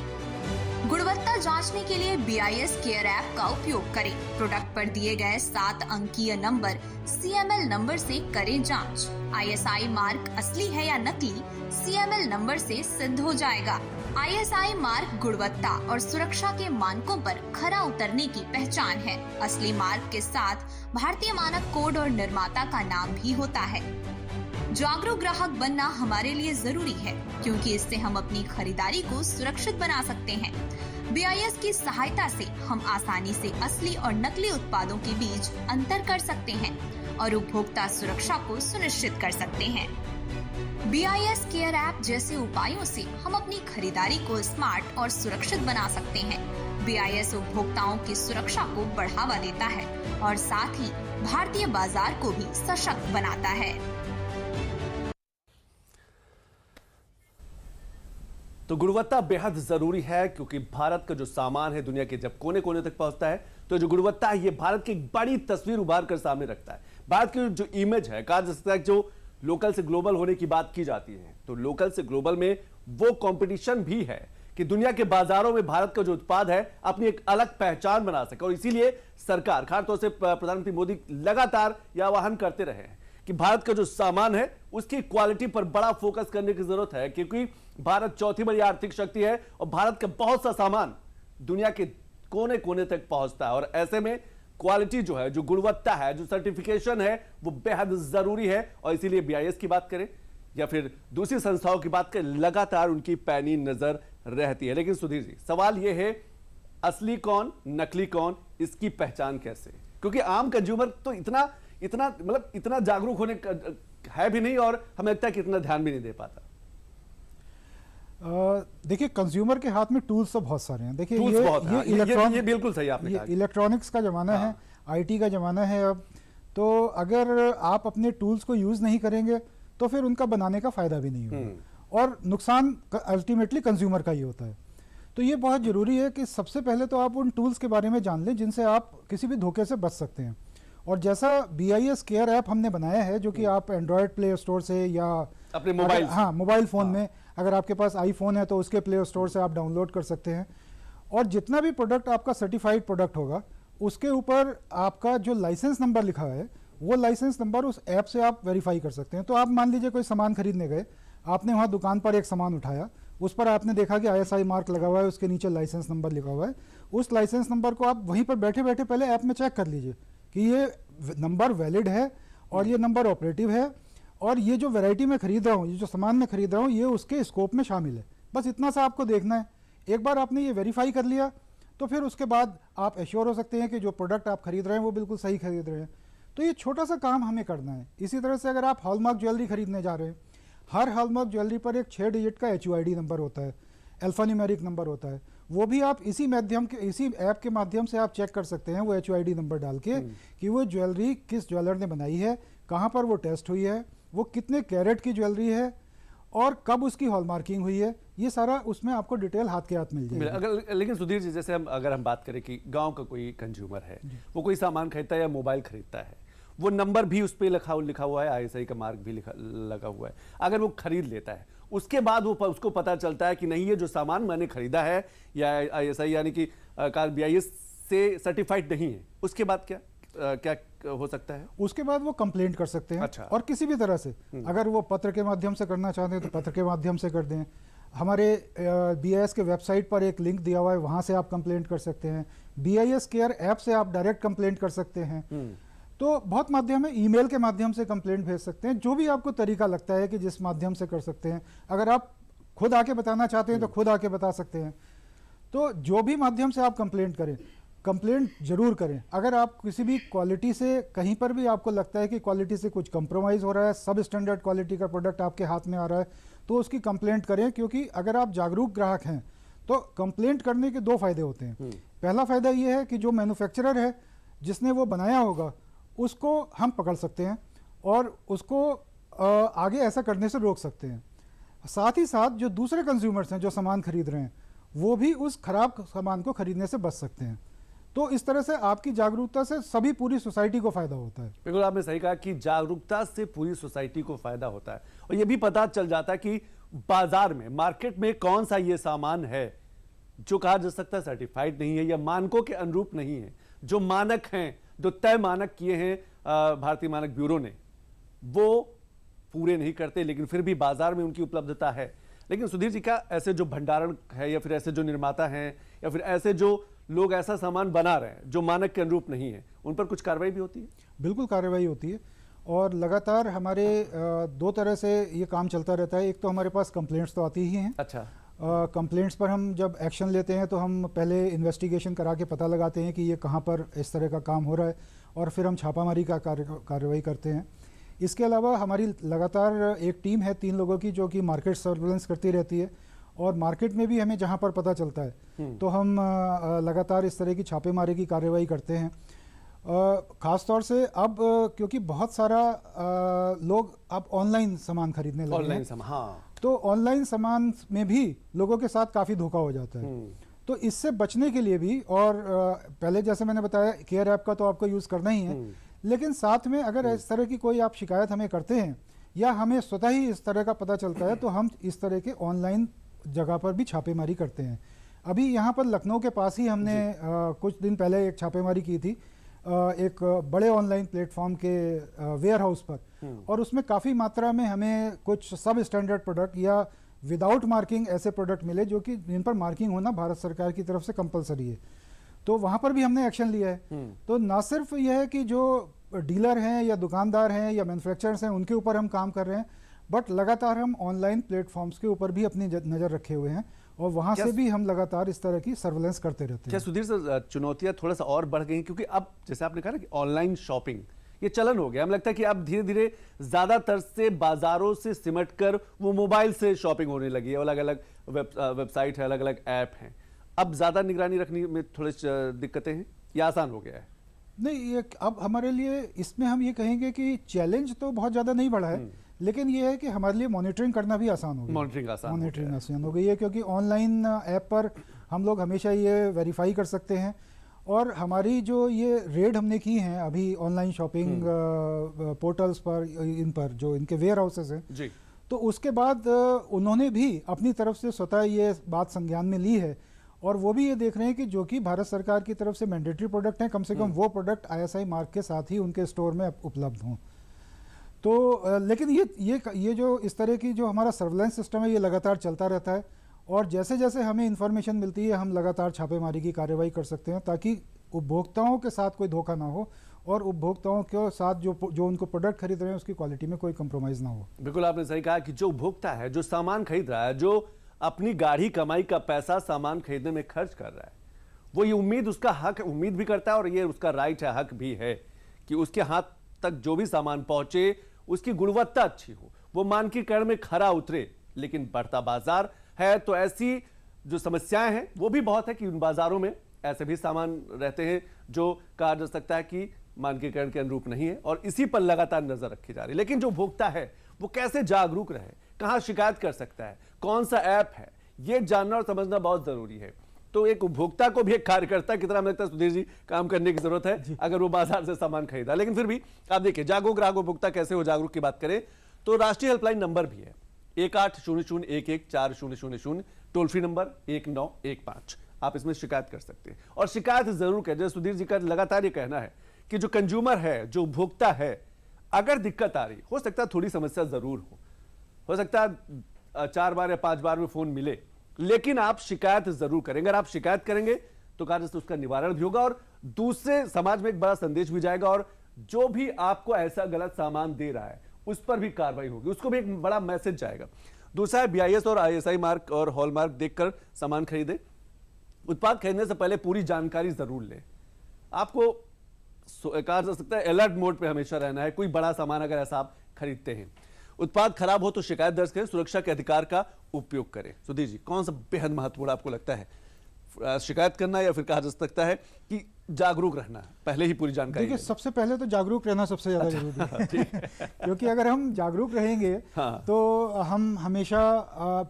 गुणवत्ता जांचने के लिए BIS केयर ऐप का उपयोग करें। प्रोडक्ट पर दिए गए 7 अंकीय नंबर CML नंबर से करें जांच। ISI मार्क असली है या नकली, CML नंबर से सिद्ध हो जाएगा। ISI मार्क गुणवत्ता और सुरक्षा के मानकों पर खरा उतरने की पहचान है। असली मार्क के साथ भारतीय मानक कोड और निर्माता का नाम भी होता है। जागरूक ग्राहक बनना हमारे लिए जरूरी है, क्योंकि इससे हम अपनी खरीदारी को सुरक्षित बना सकते हैं। BIS की सहायता से हम आसानी से असली और नकली उत्पादों के बीच अंतर कर सकते हैं और उपभोक्ता सुरक्षा को सुनिश्चित कर सकते हैं। BIS केयर ऐप जैसे उपायों से हम अपनी खरीदारी को स्मार्ट और सुरक्षित बना सकते हैं। BIS उपभोक्ताओं की सुरक्षा को बढ़ावा देता है और साथ ही भारतीय बाजार को भी सशक्त बनाता है। तो गुणवत्ता बेहद जरूरी है, क्योंकि भारत का जो सामान है दुनिया के जब कोने कोने तक पहुंचता है तो जो गुणवत्ता है ये भारत की एक बड़ी तस्वीर उभार कर सामने रखता है। भारत की जो इमेज है, कहा जा सकता है जो लोकल से ग्लोबल होने की बात की जाती है, तो लोकल से ग्लोबल में वो कंपटीशन भी है कि दुनिया के बाजारों में भारत का जो उत्पाद है अपनी एक अलग पहचान बना सके। और इसीलिए सरकार, खासतौर से प्रधानमंत्री मोदी लगातार यह आह्वान करते रहे हैं कि भारत का जो सामान है उसकी क्वालिटी पर बड़ा फोकस करने की जरूरत है, क्योंकि भारत चौथी बड़ी आर्थिक शक्ति है और भारत का बहुत सा सामान दुनिया के कोने कोने तक पहुंचता है। और ऐसे में क्वालिटी जो है, जो गुणवत्ता है, जो सर्टिफिकेशन है, वो बेहद जरूरी है। और इसीलिए BIS की बात करें या फिर दूसरी संस्थाओं की बात करें, लगातार उनकी पैनी नजर रहती है। लेकिन सुधीर जी, सवाल यह है, असली कौन, नकली कौन, इसकी पहचान कैसे? क्योंकि आम कंज्यूमर तो इतना जागरूक होने है भी नहीं, और हमें लगता है कि इतना ध्यान भी नहीं दे पाता। देखिए, कंज्यूमर के हाथ में टूल्स तो बहुत सारे हैं। देखिए, ये बिल्कुल सही आपने कहा। इलेक्ट्रॉनिक्स का जमाना है, IT का जमाना है अब। तो अगर आप अपने टूल्स को यूज नहीं करेंगे तो फिर उनका बनाने का फायदा भी नहीं होगा, और नुकसान अल्टीमेटली कंज्यूमर का ही होता है। तो ये बहुत जरूरी है कि सबसे पहले तो आप उन टूल्स के बारे में जान लें जिनसे आप किसी भी धोखे से बच सकते हैं। और जैसा BIS केयर ऐप हमने बनाया है, जो कि आप एंड्रॉयड प्ले स्टोर से या अपने मोबाइल, मोबाइल फोन में, अगर आपके पास iPhone है तो उसके प्ले स्टोर से आप डाउनलोड कर सकते हैं। और जितना भी प्रोडक्ट आपका सर्टिफाइड प्रोडक्ट होगा, उसके ऊपर आपका जो लाइसेंस नंबर लिखा है, वो लाइसेंस नंबर उस ऐप से आप वेरीफाई कर सकते हैं। तो आप मान लीजिए कोई सामान खरीदने गए, आपने वहाँ दुकान पर एक सामान उठाया, उस पर आपने देखा कि ISI मार्क लगा हुआ है, उसके नीचे लाइसेंस नंबर लिखा हुआ है। उस लाइसेंस नंबर को आप वहीं पर बैठे बैठे पहले ऐप में चेक कर लीजिए कि ये नंबर वैलिड है और ये नंबर ऑपरेटिव है, और ये जो वैरायटी में खरीद रहा हूँ, ये जो सामान मैं खरीद रहा हूँ, ये उसके स्कोप में शामिल है। बस इतना सा आपको देखना है। एक बार आपने ये वेरीफाई कर लिया तो फिर उसके बाद आप एश्योर हो सकते हैं कि जो प्रोडक्ट आप खरीद रहे हैं वो बिल्कुल सही खरीद रहे हैं। तो ये छोटा सा काम हमें करना है। इसी तरह से अगर आप हॉलमार्क ज्वेलरी खरीदने जा रहे हैं, हर हॉलमार्क ज्वेलरी पर एक 6 डिजिट का HUID नंबर होता है, अल्फान्यूमेरिक नंबर होता है। वो भी आप इसी ऐप के माध्यम से आप चेक कर सकते हैं, वो HUID नंबर डाल के, कि वो ज्वेलरी किस ज्वेलर ने बनाई है, कहाँ पर वो टेस्ट हुई है, वो कितने कैरेट की ज्वेलरी है, और कब उसकी हॉलमार्किंग हुई है। ये सारा उसमें आपको डिटेल हाथ के हाथ मिल जाएगी। लेकिन सुधीर जी, जैसे अगर हम बात करें कि गांव का कोई कंज्यूमर है, वो कोई सामान खरीदता है या मोबाइल खरीदता है, वो नंबर भी उस पर लिखा हुआ है, ISI का मार्क भी लगा हुआ है, अगर वो खरीद लेता है, उसके बाद उसको पता चलता है कि नहीं, ये जो सामान मैंने खरीदा है या ISI यानी कि BIS से सर्टिफाइड नहीं है, उसके बाद क्या हो सकता है? उसके बाद वो कंप्लेंट कर सकते हैं। अच्छा। और किसी भी तरह से, अगर वो पत्र के माध्यम से करना चाहते हैं तो पत्र के माध्यम से कर दें। हमारे BIS के वेबसाइट पर एक लिंक दिया हुआ है, वहां से आप कंप्लेंट कर सकते हैं। BIS केयर ऐप से आप डायरेक्ट कंप्लेंट कर सकते हैं। तो बहुत माध्यम है, ईमेल के माध्यम से कंप्लेंट भेज सकते हैं, जो भी आपको तरीका लगता है कि जिस माध्यम से कर सकते हैं। अगर आप खुद आके बताना चाहते हैं तो खुद आके बता सकते हैं। तो जो भी माध्यम से आप कंप्लेंट करें, कंप्लेंट जरूर करें। अगर आप किसी भी क्वालिटी से, कहीं पर भी आपको लगता है कि क्वालिटी से कुछ कंप्रोमाइज हो रहा है, सब स्टैंडर्ड क्वालिटी का प्रोडक्ट आपके हाथ में आ रहा है, तो उसकी कंप्लेंट करें। क्योंकि अगर आप जागरूक ग्राहक हैं तो कंप्लेंट करने के 2 फायदे होते हैं। पहला फायदा ये है कि जो मैन्युफैक्चरर है, जिसने वो बनाया होगा, उसको हम पकड़ सकते हैं और उसको आगे ऐसा करने से रोक सकते हैं। साथ ही साथ जो दूसरे कंज्यूमर्स हैं जो सामान खरीद रहे हैं, वो भी उस खराब सामान को खरीदने से बच सकते हैं। तो इस तरह से आपकी जागरूकता से सभी पूरी सोसाइटी को फायदा होता है। बिल्कुल आपने सही कहा कि जागरूकता से पूरी सोसाइटी को फायदा होता है, और ये भी पता चल जाता है कि बाजार में, मार्केट में कौन सा ये सामान है जो कहा जा सकता है सर्टिफाइड नहीं है या मानकों के अनुरूप नहीं है, जो मानक हैं, जो तय मानक किए हैं भारतीय मानक ब्यूरो ने, वो पूरे नहीं करते, लेकिन फिर भी बाजार में उनकी उपलब्धता है। लेकिन सुधीर जी, क्या ऐसे जो भंडारण है या फिर ऐसे जो निर्माता हैं या फिर ऐसे जो लोग ऐसा सामान बना रहे हैं जो मानक के अनुरूप नहीं है, उन पर कुछ कार्रवाई भी होती है? बिल्कुल कार्रवाई होती है और लगातार हमारे दो तरह से ये काम चलता रहता है। एक तो हमारे पास कंप्लेंट्स तो आती ही हैं। अच्छा। कंप्लेंट्स पर हम जब एक्शन लेते हैं तो हम पहले इन्वेस्टिगेशन करा के पता लगाते हैं कि ये कहाँ पर इस तरह का काम हो रहा है और फिर हम छापामारी का कार्रवाई करते हैं। इसके अलावा हमारी लगातार एक टीम है 3 लोगों की जो कि मार्केट सर्वेलेंस करती रहती है और मार्केट में भी हमें जहाँ पर पता चलता है तो हम लगातार इस तरह की छापेमारी की कार्रवाई करते हैं। खास तौर से अब क्योंकि बहुत सारा लोग अब ऑनलाइन सामान खरीदने लगे हैं। ऑनलाइन सामान, हाँ। तो ऑनलाइन सामान में भी लोगों के साथ काफ़ी धोखा हो जाता है। तो इससे बचने के लिए भी, और पहले जैसे मैंने बताया केयर ऐप का तो आपको यूज़ करना ही है, लेकिन साथ में अगर इस तरह की कोई आप शिकायत हमें करते हैं या हमें स्वतः ही इस तरह का पता चलता है तो हम इस तरह के ऑनलाइन जगह पर भी छापेमारी करते हैं। अभी यहाँ पर लखनऊ के पास ही हमने कुछ दिन पहले एक छापेमारी की थी एक बड़े ऑनलाइन प्लेटफॉर्म के वेयर हाउस पर, और उसमें काफ़ी मात्रा में हमें कुछ सब स्टैंडर्ड प्रोडक्ट या विदाउट मार्किंग ऐसे प्रोडक्ट मिले जो कि जिन पर मार्किंग होना भारत सरकार की तरफ से कंपलसरी है। तो वहाँ पर भी हमने एक्शन लिया है। तो ना सिर्फ यह है कि जो डीलर हैं या दुकानदार हैं या मैन्युफैक्चरर्स हैं उनके ऊपर हम काम कर रहे हैं, बट लगातार हम ऑनलाइन प्लेटफॉर्म्स के ऊपर भी अपनी नज़र रखे हुए हैं और वहाँ से भी हम लगातार इस तरह की सर्वेलेंस करते रहते हैं। क्या सुधीर सर चुनौतियाँ थोड़ा सा और बढ़ गई क्योंकि अब जैसे आपने कहा ना कि ऑनलाइन शॉपिंग ये चलन हो गया, हमें लगता है कि अब धीरे धीरे ज्यादातर से बाजारों से सिमट कर वो मोबाइल से शॉपिंग होने लगी है। अलग अलग वेबसाइट है, अलग अलग ऐप हैं। अब ज्यादा निगरानी रखने में थोड़ी दिक्कतें हैं या आसान हो गया है? नहीं, ये अब हमारे लिए इसमें हम ये कहेंगे कि चैलेंज तो बहुत ज़्यादा नहीं बढ़ा है, लेकिन ये है कि हमारे लिए मॉनिटरिंग करना भी आसान हो गया। मॉनिटरिंग आसान हो गई है क्योंकि ऑनलाइन ऐप पर हम लोग हमेशा ये वेरीफाई कर सकते हैं और हमारी जो ये रेड हमने की हैं अभी ऑनलाइन शॉपिंग पोर्टल्स पर, इन पर जो इनके वेयर हाउसेस हैं जी, तो उसके बाद उन्होंने भी अपनी तरफ से स्वतः ये बात संज्ञान में ली है और वो भी ये देख रहे हैं कि जो कि भारत सरकार की तरफ से मैंडेटरी प्रोडक्ट हैं, कम से कम वो प्रोडक्ट ISI मार्क के साथ ही उनके स्टोर में उपलब्ध हों। तो लेकिन ये जो इस तरह की जो हमारा सर्वेलेंस सिस्टम है ये लगातार चलता रहता है और जैसे जैसे हमें इन्फॉर्मेशन मिलती है हम लगातार छापेमारी की कार्रवाई कर सकते हैं ताकि उपभोक्ताओं के साथ कोई धोखा ना हो और उपभोक्ताओं के साथ जो उनको प्रोडक्ट खरीद रहे हैं उसकी क्वालिटी में कोई कंप्रोमाइज़ ना हो। बिल्कुल आपने सही कहा कि जो उपभोक्ता है, जो सामान खरीद रहा है, जो अपनी गाढ़ी कमाई का पैसा सामान खरीदने में खर्च कर रहा है, वो ये उम्मीद, उसका हक, उम्मीद भी करता है और ये उसका राइट है, हक भी है कि उसके हाथ तक जो भी सामान पहुंचे उसकी गुणवत्ता अच्छी हो, वो मानकीकरण में खरा उतरे। लेकिन बढ़ता बाजार है तो ऐसी जो समस्याएं हैं वो भी बहुत है कि उन बाजारों में ऐसे भी सामान रहते हैं जो कहा जा सकता है कि मानकीकरण के अनुरूप नहीं है और इसी पर लगातार नजर रखी जा रही है। लेकिन जो उपभोक्ता है वो कैसे जागरूक रहे, कहां शिकायत कर सकता है, कौन सा ऐप है, ये जानना और समझना बहुत जरूरी है। तो एक उपभोक्ता को भी एक कार्यकर्ता की तरह लगता है सुधीर जी काम करने की जरूरत है अगर वो बाजार से सामान खरीदा। लेकिन फिर भी आप देखिए जागरूक ग्राहक उपभोक्ता कैसे हो, जागरूक की बात करें तो राष्ट्रीय हेल्पलाइन नंबर भी है 1800114000, टोल फ्री नंबर 1915। आप इसमें शिकायत कर सकते हैं और शिकायत जरूर करें। जैसे सुधीर जी का लगातार ये कहना है कि जो कंज्यूमर है, जो उपभोक्ता है, अगर दिक्कत आ रही, हो सकता है थोड़ी समस्या जरूर हो सकता है 4 बार या 5 बार में फोन मिले, लेकिन आप शिकायत जरूर करेंगे। अगर आप शिकायत करेंगे तो कार्य से उसका निवारण भी होगा और दूसरे समाज में एक बड़ा संदेश भी जाएगा और जो भी आपको ऐसा गलत सामान दे रहा है उस पर भी कार्रवाई होगी, उसको भी एक बड़ा मैसेज जाएगा। दूसरा है BIS और ISI मार्क और हॉलमार्क देखकर सामान खरीदे। उत्पाद खरीदने से पहले पूरी जानकारी जरूर लें। आपको कहा जा सकता है अलर्ट मोड पे हमेशा रहना है। कोई बड़ा सामान अगर ऐसा आप खरीदते हैं, उत्पाद खराब हो तो शिकायत दर्ज करें, सुरक्षा के अधिकार का उपयोग करें। सुधीर जी, कौन सा बेहद महत्वपूर्ण आपको लगता है, शिकायत करना या फिर कहा जा सकता है कि जागरूक रहना, पहले ही पूरी जानकारी? देखिए, सबसे पहले तो जागरूक रहना सबसे ज्यादा जरूरी है क्योंकि अगर हम जागरूक रहेंगे तो हम हमेशा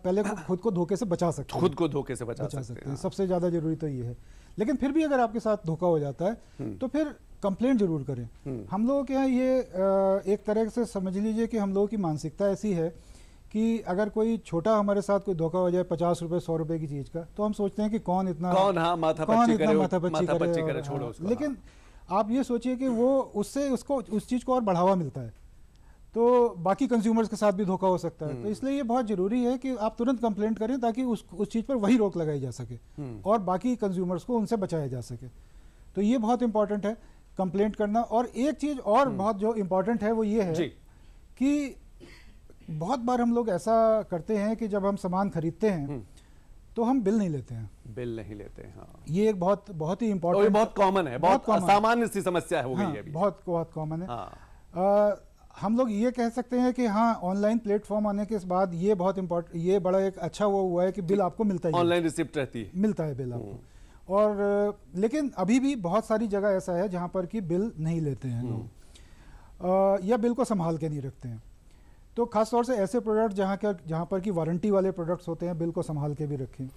पहले खुद को धोखे से बचा सकते हैं। खुद को धोखे से बचा सकते हैं, सबसे ज्यादा जरूरी तो ये है। लेकिन फिर भी अगर आपके साथ धोखा हो जाता है तो फिर कंप्लेंट जरूर करें। हम लोगों के यहाँ ये एक तरह से समझ लीजिए कि हम लोगों की मानसिकता ऐसी है कि अगर कोई छोटा हमारे साथ कोई धोखा हो जाए 50 रुपए 100 रुपए की चीज का, तो हम सोचते हैं कि कौन इतना माथापच्ची करे, करे, छोड़ो उसको। लेकिन आप ये सोचिए कि वो उससे उसको उस चीज को और बढ़ावा मिलता है, तो बाकी कंज्यूमर्स के साथ भी धोखा हो सकता है। तो इसलिए ये बहुत जरूरी है कि आप तुरंत कंप्लेंट करें ताकि उस चीज पर वही रोक लगाई जा सके और बाकी कंज्यूमर्स को उनसे बचाया जा सके। तो ये बहुत इंपॉर्टेंट है कंप्लेंट करना। और एक चीज और बहुत जो इंपॉर्टेंट है वो ये है कि बहुत बार हम लोग ऐसा करते हैं कि जब हम सामान खरीदते हैं तो हम बिल नहीं लेते हैं। हाँ। ये एक बहुत ही इंपॉर्टेंट, बहुत कॉमन है, बहुत सामान्य सी समस्या हो गई है अभी। बहुत कॉमन है। हम लोग ये कह सकते हैं कि हाँ, ऑनलाइन प्लेटफॉर्म आने के बाद ये बहुत इंपॉर्टेंट, ये बड़ा एक अच्छा वो हुआ है कि बिल आपको मिलता है, ऑनलाइन रिसिप्ट रहती है, मिलता है बिल आपको। और लेकिन अभी भी बहुत सारी जगह ऐसा है जहां पर कि बिल नहीं लेते हैं लोग, या बिल को संभाल के नहीं रखते हैं। तो खासतौर से ऐसे प्रोडक्ट जहां पर कि वारंटी वाले प्रोडक्ट्स होते हैं, बिल को संभाल के भी रखें,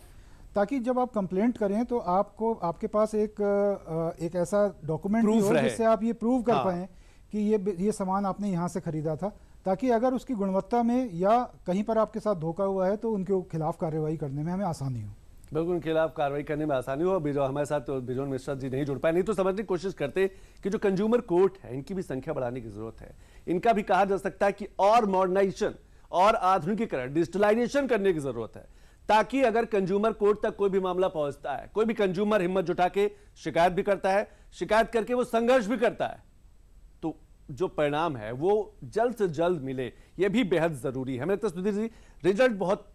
ताकि जब आप कंप्लेंट करें तो आपके पास एक ऐसा डॉक्यूमेंट भी हो जिससे आप ये प्रूव कर पाएं कि ये सामान आपने यहाँ से खरीदा था, ताकि अगर उसकी गुणवत्ता में या कहीं पर आपके साथ धोखा हुआ है तो उनके खिलाफ कार्रवाई करने में हमें आसानी हो। बिल्कुल, उनके खिलाफ कार्रवाई करने में आसानी हो। अभी जो हमारे साथ बिजोन मिश्रा जी नहीं जुड़ पाए, नहीं तो समझने की कोशिश करते कि जो कंज्यूमर कोर्ट है इनकी भी संख्या बढ़ाने की जरूरत है। इनका भी कहा जा सकता है कि और मॉडर्नाइजेशन और आधुनिकीकरण, डिजिटलाइजेशन करने की जरूरत है, ताकि अगर कंज्यूमर कोर्ट तक कोई भी मामला पहुंचता है, कोई भी कंज्यूमर हिम्मत जुटा के शिकायत भी करता है, शिकायत करके वो संघर्ष भी करता है, तो जो परिणाम है वो जल्द से जल्द मिले, ये भी बेहद जरूरी है। हमें लगता है सुधीर जी, रिजल्ट बहुत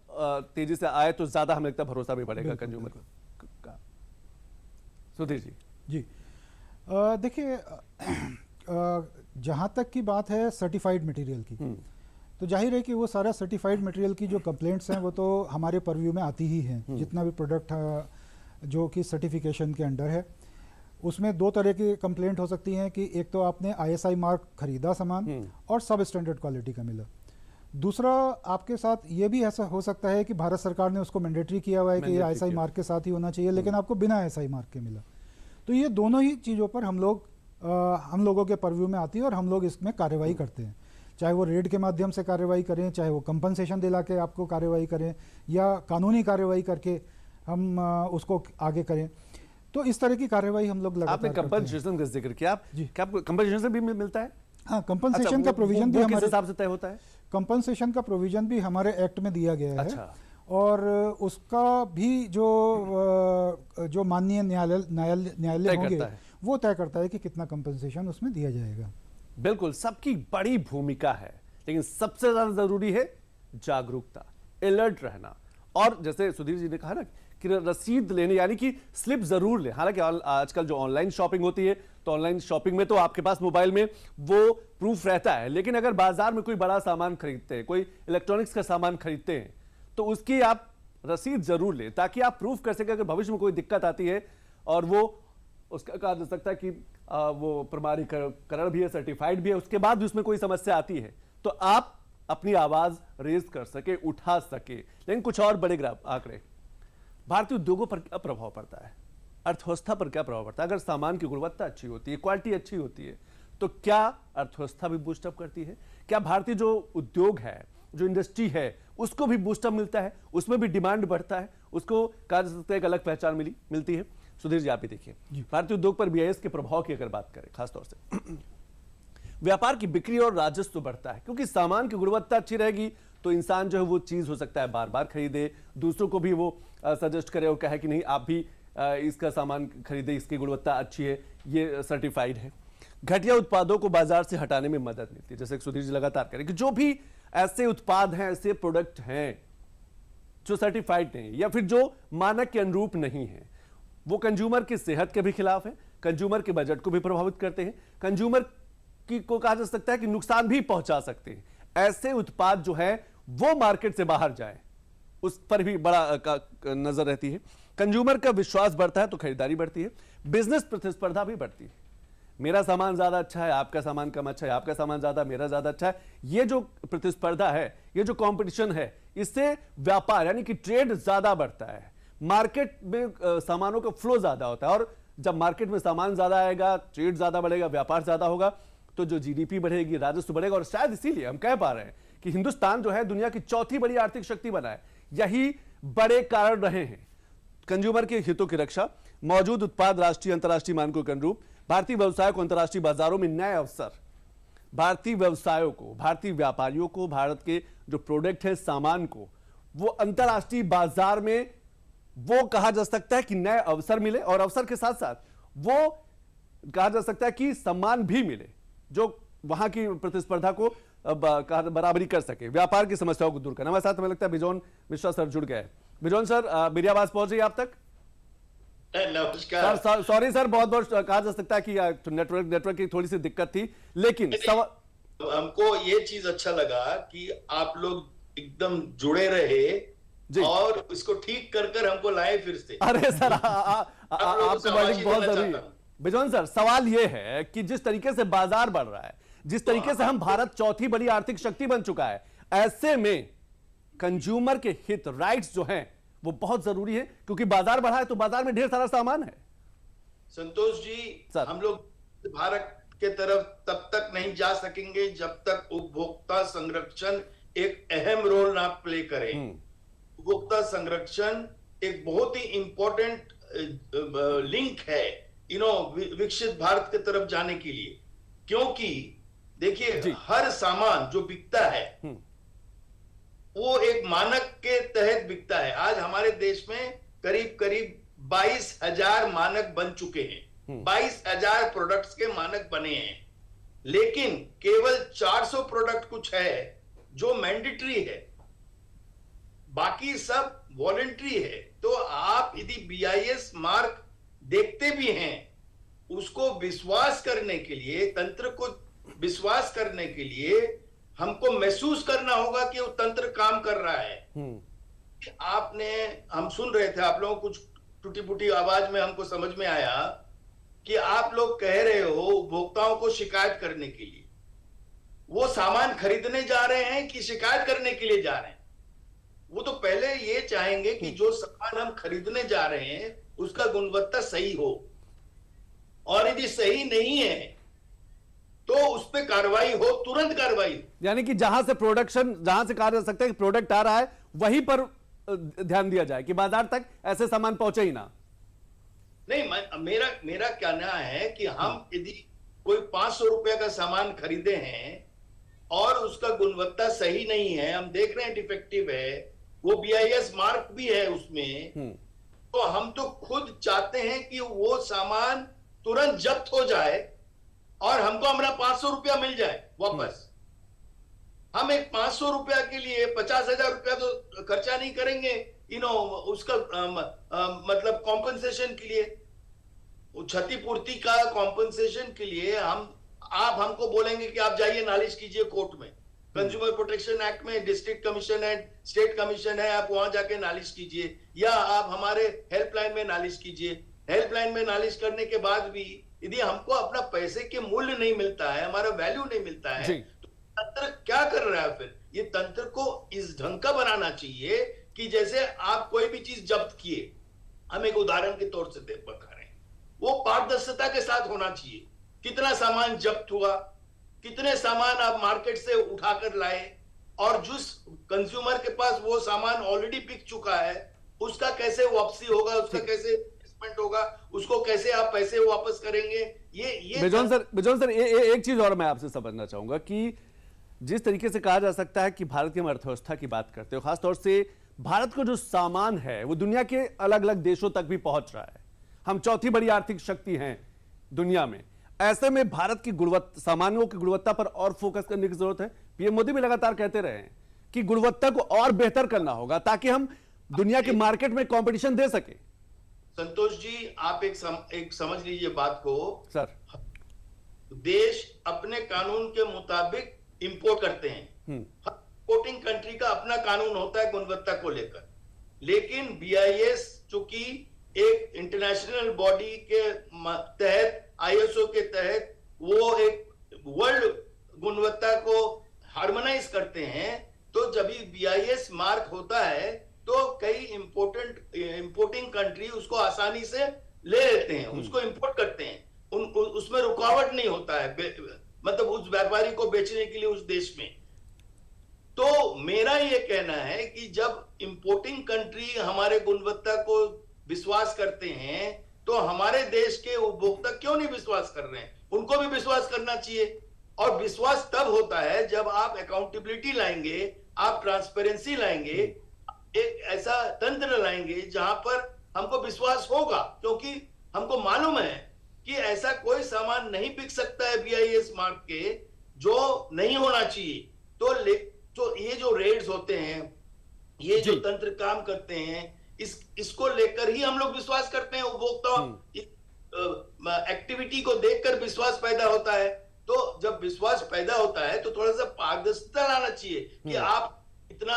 तेजी से आए तो ज्यादा हमें लगता है भरोसा भी बढ़ेगा कंज्यूमर का। सुधीर जी देखिए, जहां तक की बात है सर्टिफाइड मटेरियल की, तो जाहिर है कि वो सारा सर्टिफाइड मटेरियल की जो कंप्लेंट्स हैं वो तो हमारे परव्यू में आती ही हैं। जितना भी प्रोडक्ट जो कि सर्टिफिकेशन के अंडर है, उसमें दो तरह की कंप्लेंट हो सकती हैं कि एक तो आपने ISI मार्क खरीदा सामान और सब स्टैंडर्ड क्वालिटी का मिला। दूसरा, आपके साथ ये भी ऐसा हो सकता है कि भारत सरकार ने उसको मैंडेटरी किया हुआ है कि ये ISI मार्क के साथ ही होना चाहिए, लेकिन आपको बिना ISI मार्क के मिला। तो ये दोनों ही चीज़ों पर हम लोगों के परव्यू में आती है और हम लोग इसमें कार्रवाई करते हैं, चाहे वो रेड के माध्यम से कार्रवाई करें, चाहे वो कंपनसेशन दिला के आपको कार्रवाई करें, या कानूनी कार्रवाई करके हम उसको आगे करें। तो इस तरह की कार्रवाई हम लोग लगातार आपने कंपनसेशन का जिक्र किया, क्या कंपनसेशन भी मिलता है? हाँ, कंपनसेशन का प्रोविजन भी हमारे हिसाब से तय होता है। कंपनसेशन का प्रोविजन भी हमारे एक्ट में दिया गया है। और उसका भी जो माननीय न्यायालय होंगे वो तय करता है कि कितना कंपनसेशन उसमें दिया जाएगा। बिल्कुल, सबकी बड़ी भूमिका है, लेकिन सबसे ज्यादा जरूरी है जागरूकता, अलर्ट रहना। और जैसे सुधीर जी ने कहा ना कि रसीद लेने, यानी कि स्लिप जरूर ले। हालांकि आजकल जो ऑनलाइन शॉपिंग होती है, तो ऑनलाइन शॉपिंग में तो आपके पास मोबाइल में वो प्रूफ रहता है, लेकिन अगर बाजार में कोई बड़ा सामान खरीदते हैं, कोई इलेक्ट्रॉनिक्स का सामान खरीदते हैं, तो उसकी आप रसीद जरूर ले, ताकि आप प्रूफ कर सके अगर भविष्य में कोई दिक्कत आती है। और वो उसका कहा जा सकता है कि वो प्रमाणीकरण भी है, सर्टिफाइड भी है, उसके बाद भी उसमें कोई समस्या आती है तो आप अपनी आवाज रेज कर सके, उठा सके। लेकिन कुछ और बड़े आंकड़े, भारतीय उद्योगों पर क्या प्रभाव पड़ता है, अर्थव्यवस्था पर क्या प्रभाव पड़ता है? अगर सामान की गुणवत्ता अच्छी होती है, क्वालिटी अच्छी होती है, तो क्या अर्थव्यवस्था भी बूस्टअप करती है? क्या भारतीय जो उद्योग है, जो इंडस्ट्री है, उसको भी बूस्टअप मिलता है, उसमें भी डिमांड बढ़ता है, उसको कहा जा सकता है एक अलग पहचान मिलती है? सुधीर जी, आप भी देखिए, भारतीय उद्योग पर BIS के प्रभाव की अगर बात करें, खासतौर से व्यापार की बिक्री और राजस्व बढ़ता है, क्योंकि सामान की गुणवत्ता अच्छी रहेगी तो इंसान जो है वो चीज हो सकता है बार बार खरीदे, दूसरों को भी वो सजेस्ट करे और कहे कि नहीं आप भी इसका सामान खरीदे, इसकी गुणवत्ता अच्छी है, ये सर्टिफाइड है। घटिया उत्पादों को बाजार से हटाने में मदद मिलती है, जैसे सुधीर जी लगातार करें कि जो भी ऐसे उत्पाद हैं, ऐसे प्रोडक्ट हैं जो सर्टिफाइड नहीं या फिर जो मानक के अनुरूप नहीं है, वो कंज्यूमर की सेहत के भी खिलाफ है, कंज्यूमर के बजट को भी प्रभावित करते हैं, कंज्यूमर को कहा जा सकता है कि नुकसान भी पहुंचा सकते हैं। ऐसे उत्पाद जो है वो मार्केट से बाहर जाए, उस पर भी बड़ा नजर रहती है। कंज्यूमर का विश्वास बढ़ता है तो खरीदारी बढ़ती है, बिजनेस प्रतिस्पर्धा भी बढ़ती है। मेरा सामान ज्यादा अच्छा है, आपका सामान कम अच्छा है, आपका सामान ज्यादा, मेरा ज्यादा अच्छा है। ये जो प्रतिस्पर्धा है, ये जो कंपटीशन है, इससे व्यापार यानी कि ट्रेड ज्यादा बढ़ता है, मार्केट में सामानों का फ्लो ज्यादा होता है। और जब मार्केट में सामान ज्यादा आएगा, ट्रेड ज्यादा बढ़ेगा, व्यापार ज्यादा होगा, तो जो GDP बढ़ेगी, राजस्व बढ़ेगा। और शायद इसीलिए हम कह पा रहे हैं कि हिंदुस्तान जो है दुनिया की चौथी बड़ी आर्थिक शक्ति बना है। यही बड़े कारण रहे हैं। कंज्यूमर के हितों की रक्षा, मौजूद उत्पाद राष्ट्रीय अंतर्राष्ट्रीय मानकों के अनुरूप, भारतीय व्यवसाय को अंतर्राष्ट्रीय बाजारों में नए अवसर, भारतीय व्यवसायों को, भारतीय व्यापारियों को, भारत के जो प्रोडक्ट है, सामान को, वो अंतर्राष्ट्रीय बाजार में वो कहा जा सकता है कि नए अवसर मिले, और अवसर के साथ साथ वो कहा जा सकता है कि सम्मान भी मिले जो वहां की प्रतिस्पर्धा को बराबरी कर सके, व्यापार की समस्याओं को दूर करना। हमारे साथ हमें लगता है बिजोन मिश्रा सर जुड़ गए। बिजोन सर, मेरी आवाज पहुंच रही है आप तक? नमस्कार सर, सॉरी सर, बहुत बहुत कहा जा सकता है कि नेटवर्क की थोड़ी सी दिक्कत थी, लेकिन हमको ये चीज अच्छा लगा कि आप लोग एकदम जुड़े रहे और इसको ठीक कर हमको लाए फिर से। अरे सर, आपसे बहुत जरूरी है। बिजोन सर, सवाल यह है कि जिस तरीके से बाजार बढ़ रहा है, जिस तरीके से हम भारत चौथी बड़ी आर्थिक शक्ति बन चुका है, ऐसे में कंज्यूमर के हित, राइट्स जो हैं वो बहुत जरूरी है, क्योंकि बाजार बढ़ा है तो बाजार में ढेर सारा सामान है। संतोष जी सर, हम लोग भारत के तरफ तब तक नहीं जा सकेंगे जब तक उपभोक्ता संरक्षण एक अहम रोल ना प्ले करे। उपभोक्ता संरक्षण एक बहुत ही इंपॉर्टेंट लिंक है विकसित भारत की तरफ जाने के लिए, क्योंकि देखिए हर सामान जो बिकता है वो एक मानक के तहत बिकता है। आज हमारे देश में करीब करीब 22,000 मानक बन चुके हैं, 22,000 प्रोडक्ट्स के मानक बने हैं, लेकिन केवल 400 प्रोडक्ट कुछ है जो मैंडेटरी है, बाकी सब वॉलंटरी है। तो आप यदि BIS मार्क देखते भी हैं, उसको विश्वास करने के लिए, तंत्र को विश्वास करने के लिए हमको महसूस करना होगा कि वो तंत्र काम कर रहा है। हम सुन रहे थे, आप लोगों कुछ टूटी फूटी आवाज में हमको समझ में आया कि आप लोग कह रहे हो उपभोक्ताओं को शिकायत करने के लिए। वो सामान खरीदने जा रहे हैं कि शिकायत करने के लिए जा रहे हैं? वो तो पहले ये चाहेंगे कि जो सामान हम खरीदने जा रहे हैं उसका गुणवत्ता सही हो, और यदि सही नहीं है तो उस पर कार्रवाई हो, तुरंत कार्रवाई हो। यानी कि जहां से कहा जा सकता है कि प्रोडक्ट आ रहा है वहीं पर ध्यान दिया जाए कि बाजार तक ऐसे सामान पहुंचे ही ना। नहीं, मेरा कहना है कि हम यदि कोई 500 रुपए का सामान खरीदे हैं और उसका गुणवत्ता सही नहीं है, हम देख रहे हैं डिफेक्टिव है, वो BIS मार्क भी है उसमें, तो हम तो खुद चाहते हैं कि वो सामान तुरंत जब्त हो जाए और हमको हमारा 500 रुपया मिल जाए वापस। हम एक 500 रुपया के लिए 50,000 रुपया तो खर्चा नहीं करेंगे उसका मतलब कॉम्पनसेशन के लिए, क्षतिपूर्ति का कॉम्पनसेशन के लिए आप हमको बोलेंगे कि आप जाइए नालिश कीजिए कोर्ट में। कंज्यूमर प्रोटेक्शन एक्ट में डिस्ट्रिक्ट कमीशन है, स्टेट कमीशन है, आप वहां जाके नालिश कीजिए, या आप हमारे हेल्पलाइन में नालिश कीजिए। हेल्पलाइन में नालिश करने के बाद भी यदि हमको अपना पैसे के मूल्य नहीं मिलता है, हमारा वैल्यू नहीं मिलता है, तो तंत्र क्या कर रहा है फिर? ये तंत्र को इस ढंग का बनाना चाहिए कि जैसे आप कोई भी चीज जब्त किए, हम एक उदाहरण के तौर से बता रहे हैं, वो पारदर्शिता के साथ होना चाहिए। कितना सामान जब्त हुआ, कितने सामान आप मार्केट से उठाकर लाए, और जिस कंज्यूमर के पास वो सामान ऑलरेडी बिक चुका है उसका कैसे वापसी होगा, उसका कैसे होगा, उसको कैसे आप पैसे वापस करेंगे। ये बिजोन सर, एक चीज और मैं आपसे समझना चाहूंगा कि जिस तरीके से कहा जा सकता है कि भारत की अर्थव्यवस्था की बात करते हो, खासतौर से भारत को जो सामान है वो दुनिया के अलग अलग देशों तक भी पहुंच रहा है। हम चौथी बड़ी आर्थिक शक्ति हैं दुनिया में, ऐसे में भारत की सामानों की गुणवत्ता पर और फोकस करने की जरूरत है। पीएम मोदी भी लगातार कहते रहे हैं कि गुणवत्ता को और बेहतर करना होगा ताकि हम दुनिया के मार्केट में कंपटीशन दे सके। संतोष जी, आप एक समझ लीजिए बात को सर। देश अपने कानून के मुताबिक इंपोर्ट करते हैं, इंपोर्टिंग कंट्री का अपना कानून होता है गुणवत्ता को लेकर, लेकिन BIS चूंकि एक इंटरनेशनल बॉडी के तहत, ISO के तहत वो एक वर्ल्ड गुणवत्ता को हार्मोनाइज करते हैं, तो जब BIS मार्क होता है तो कई इंपोर्टिंग कंट्री उसको आसानी से ले लेते हैं, उसको इंपोर्ट करते हैं, उसमें रुकावट नहीं होता है, मतलब उस व्यापारी को बेचने के लिए उस देश में। मेरा ये कहना है कि जब इंपोर्टिंग कंट्री हमारे गुणवत्ता को विश्वास करते हैं तो हमारे देश के उपभोक्ता क्यों नहीं विश्वास कर रहे हैं? उनको भी विश्वास करना चाहिए। और विश्वास तब होता है जब आप अकाउंटेबिलिटी लाएंगे, आप ट्रांसपेरेंसी लाएंगे, एक ऐसा तंत्र लाएंगे जहां पर हमको विश्वास होगा, क्योंकि हमको मालूम है कि ऐसा कोई सामान नहीं बिक सकता है BIS मार्क के जो नहीं होना चाहिए। तो ये जो रेड्स होते हैं, ये जो तंत्र काम करते हैं, इसको लेकर ही हम लोग विश्वास करते हैं। उपभोक्ताओं एक्टिविटी को देखकर विश्वास पैदा होता है। तो जब विश्वास पैदा होता है तो थोड़ा सा पारदर्शिता लाना चाहिए कि आप इतना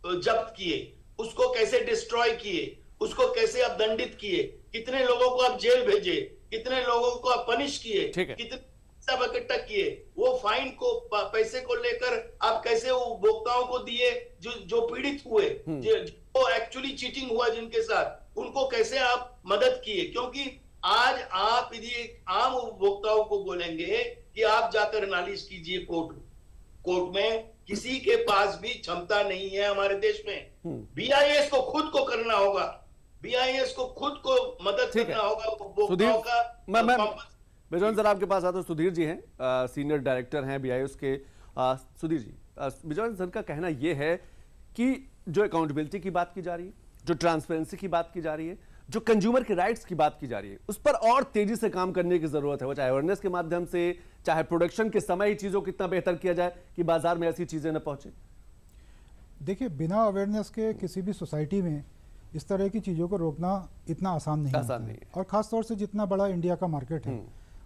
जब्त किए, उसको कैसे डिस्ट्रॉय किए, उसको कैसे आप दंडित किए, कितने लोगों को आप जेल भेजे, कितने लोगों को आप पनिश किए, कितने सब इकट्ठा किए, वो फाइन को पैसे को लेकर आप कैसे उपभोक्ताओं को दिए जो पीड़ित हुए, जो एक्चुअली चीटिंग हुआ जिनके साथ, उनको कैसे आप मदद किए। क्योंकि आज आप यदि आम उपभोक्ताओं को बोलेंगे कि आप जाकर नालिश कीजिए कोर्ट में, किसी के पास भी क्षमता नहीं है हमारे देश में। BIS को खुद को करना होगा, BIS को खुद को मदद करना होगा उपभोक्ताओं का। बिजॉन सर आपके पास आता हूं। सुधीर जी हैं, सीनियर डायरेक्टर हैं BIS के। सुधीर जी, बिजॉन सर का कहना यह है कि जो अकाउंटेबिलिटी की बात की जा रही है, जो ट्रांसपेरेंसी की बात की जा रही है, जो कंज्यूमर के राइट्स की बात की जा रही है, उस पर और तेजी से काम करने की जरूरत है। वो चाहे अवेयरनेस के माध्यम से, चाहे प्रोडक्शन के समय ही चीजों को कितना बेहतर किया जाए कि बाजार में ऐसी चीजें न पहुंचे। देखिए, बिना अवेयरनेस के किसी भी सोसाइटी में इस तरह की चीज़ों को रोकना इतना आसान नहीं है। और ख़ास तौर से जितना बड़ा इंडिया का मार्केट है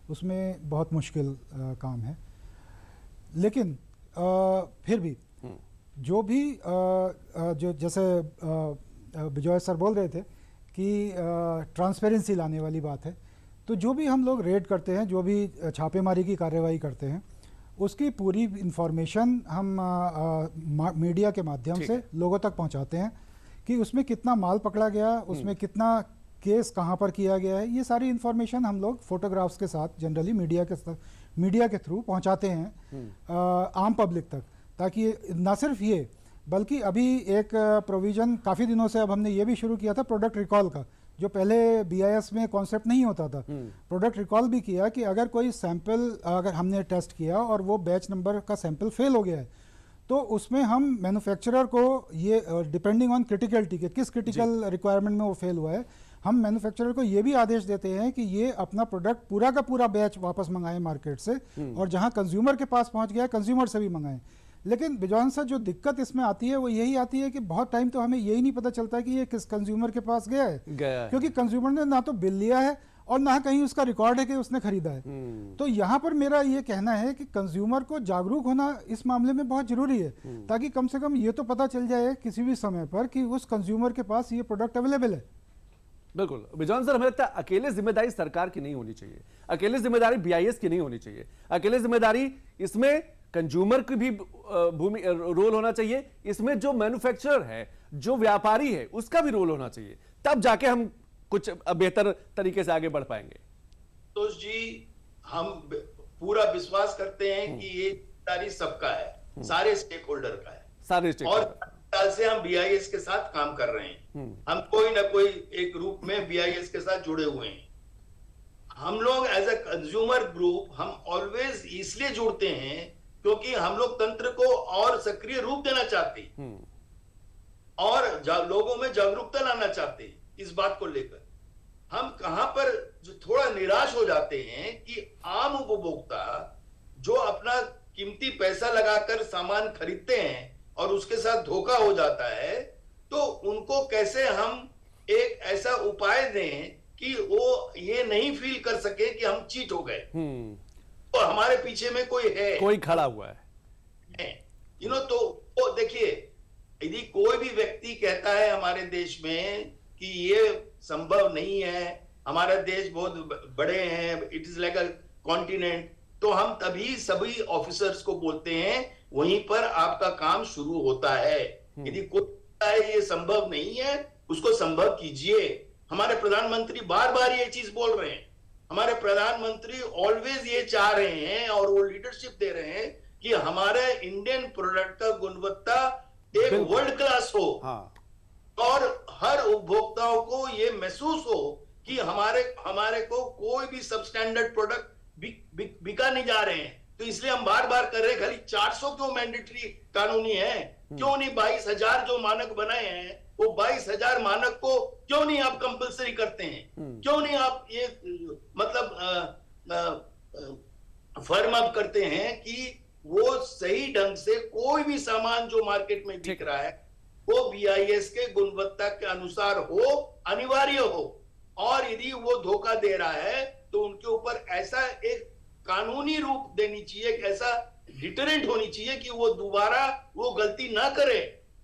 उसमें बहुत मुश्किल काम है। लेकिन फिर भी जो भी जो जैसे विजय सर बोल रहे थे कि ट्रांसपेरेंसी लाने वाली बात है, तो जो भी हम लोग रेड करते हैं, जो भी छापेमारी की कार्रवाई करते हैं, उसकी पूरी इंफॉर्मेशन हम मीडिया के माध्यम से लोगों तक पहुंचाते हैं कि उसमें कितना माल पकड़ा गया, उसमें कितना केस कहां पर किया गया है। ये सारी इंफॉर्मेशन हम लोग फोटोग्राफ्स के साथ जनरली मीडिया के थ्रू पहुंचाते हैं आम पब्लिक तक, ताकि न सिर्फ ये बल्कि अभी एक प्रोविज़न काफ़ी दिनों से अब हमने ये भी शुरू किया था प्रोडक्ट रिकॉल का, जो पहले BIS में कॉन्सेप्ट नहीं होता था। प्रोडक्ट रिकॉल भी किया कि अगर कोई सैंपल अगर हमने टेस्ट किया और वो बैच नंबर का सैंपल फेल हो गया है तो उसमें हम मैन्युफैक्चरर को ये डिपेंडिंग ऑन क्रिटिकलिटी के किस क्रिटिकल रिक्वायरमेंट में वो फेल हुआ है, हम मैन्युफैक्चरर को ये भी आदेश देते हैं कि ये अपना प्रोडक्ट पूरा का पूरा बैच वापस मंगाएं मार्केट से, और जहां कंज्यूमर के पास पहुंच गया कंज्यूमर से भी मंगाएं। लेकिन बिजॉन सर, जो दिक्कत इसमें आती है वो यही आती है कि बहुत टाइम तो हमें यही नहीं पता चलता कि ये किस कंज्यूमर के पास गया है, क्योंकि कंज्यूमर ने ना तो बिल लिया है और ना कहीं उसका रिकॉर्ड है कि उसने खरीदा है। तो यहाँ पर मेरा ये कहना है कि कंज्यूमर को जागरूक होना इस मामले में बहुत जरूरी है, ताकि कम से कम ये तो पता चल जाए किसी भी समय पर कि उस कंज्यूमर के पास ये प्रोडक्ट अवेलेबल है। बिल्कुल बिजॉन सर, हमें लगता है अकेले जिम्मेदारी सरकार की नहीं होनी चाहिए, अकेले जिम्मेदारी BIS की नहीं होनी चाहिए, अकेले जिम्मेदारी इसमें कंज्यूमर की भी रोल होना चाहिए, इसमें जो मैन्युफैक्चरर है, जो व्यापारी है, उसका भी रोल होना चाहिए, तब जाके हम कुछ बेहतर तरीके से आगे बढ़ पाएंगे। तो जी, हम पूरा विश्वास करते हैं कि ये जिम्मेदारी सबका है, सारे स्टेक होल्डर का है, सारे स्टेक और साल से हम BIS के साथ काम कर रहे हैं। हम कोई ना कोई एक ग्रुप में BIS के साथ जुड़े हुए हैं। हम लोग एज अ कंज्यूमर ग्रुप हम ऑलवेज इसलिए जुड़ते हैं क्योंकि हम लोग तंत्र को और सक्रिय रूप देना चाहते हैं और लोगों में जागरूकता लाना चाहते हैं। इस बात को लेकर हम कहां पर जो थोड़ा निराश हो जाते हैं कि आम उपभोक्ता जो अपना कीमती पैसा लगाकर सामान खरीदते हैं और उसके साथ धोखा हो जाता है, तो उनको कैसे हम एक ऐसा उपाय दें कि वो ये नहीं फील कर सके कि हम चीट हो गए और हमारे पीछे में कोई है, कोई खड़ा हुआ है। तो देखिए, यदि कोई भी व्यक्ति कहता है हमारे देश में कि ये संभव नहीं है, हमारा देश बहुत बड़े हैं, it is like a continent, तो हम तभी सभी ऑफिसर्स को बोलते हैं वहीं पर आपका काम शुरू होता है। यदि कोई कहता है ये संभव नहीं है, उसको संभव कीजिए। हमारे प्रधानमंत्री बार बार ये चीज बोल रहे हैं, हमारे प्रधानमंत्री ऑलवेज ये चाह रहे हैं और वो लीडरशिप दे रहे हैं कि हमारे इंडियन प्रोडक्ट का गुणवत्ता एक वर्ल्ड क्लास हो। हाँ। और हर उपभोक्ताओं को ये महसूस हो कि हमारे को कोई भी सबस्टैंडर्ड प्रोडक्ट बिका नहीं जा रहे हैं। तो इसलिए हम बार बार कर रहे हैं, खाली 400 क्यों मैंडेटरी कानूनी है? क्यों नहीं 22,000 जो मानक बनाए हैं, वो 22,000 मानक को क्यों नहीं आप कंपलसरी करते हैं? क्यों नहीं आप ये मतलब फर्म अप करते हैं कि वो सही ढंग से कोई भी सामान जो मार्केट में बिक रहा है वो BIS के गुणवत्ता के अनुसार हो, अनिवार्य हो। और यदि वो धोखा दे रहा है तो उनके ऊपर ऐसा एक कानूनी रूप देनी चाहिए, ऐसा डिटरेंट होनी चाहिए कि वो दोबारा वो गलती ना करे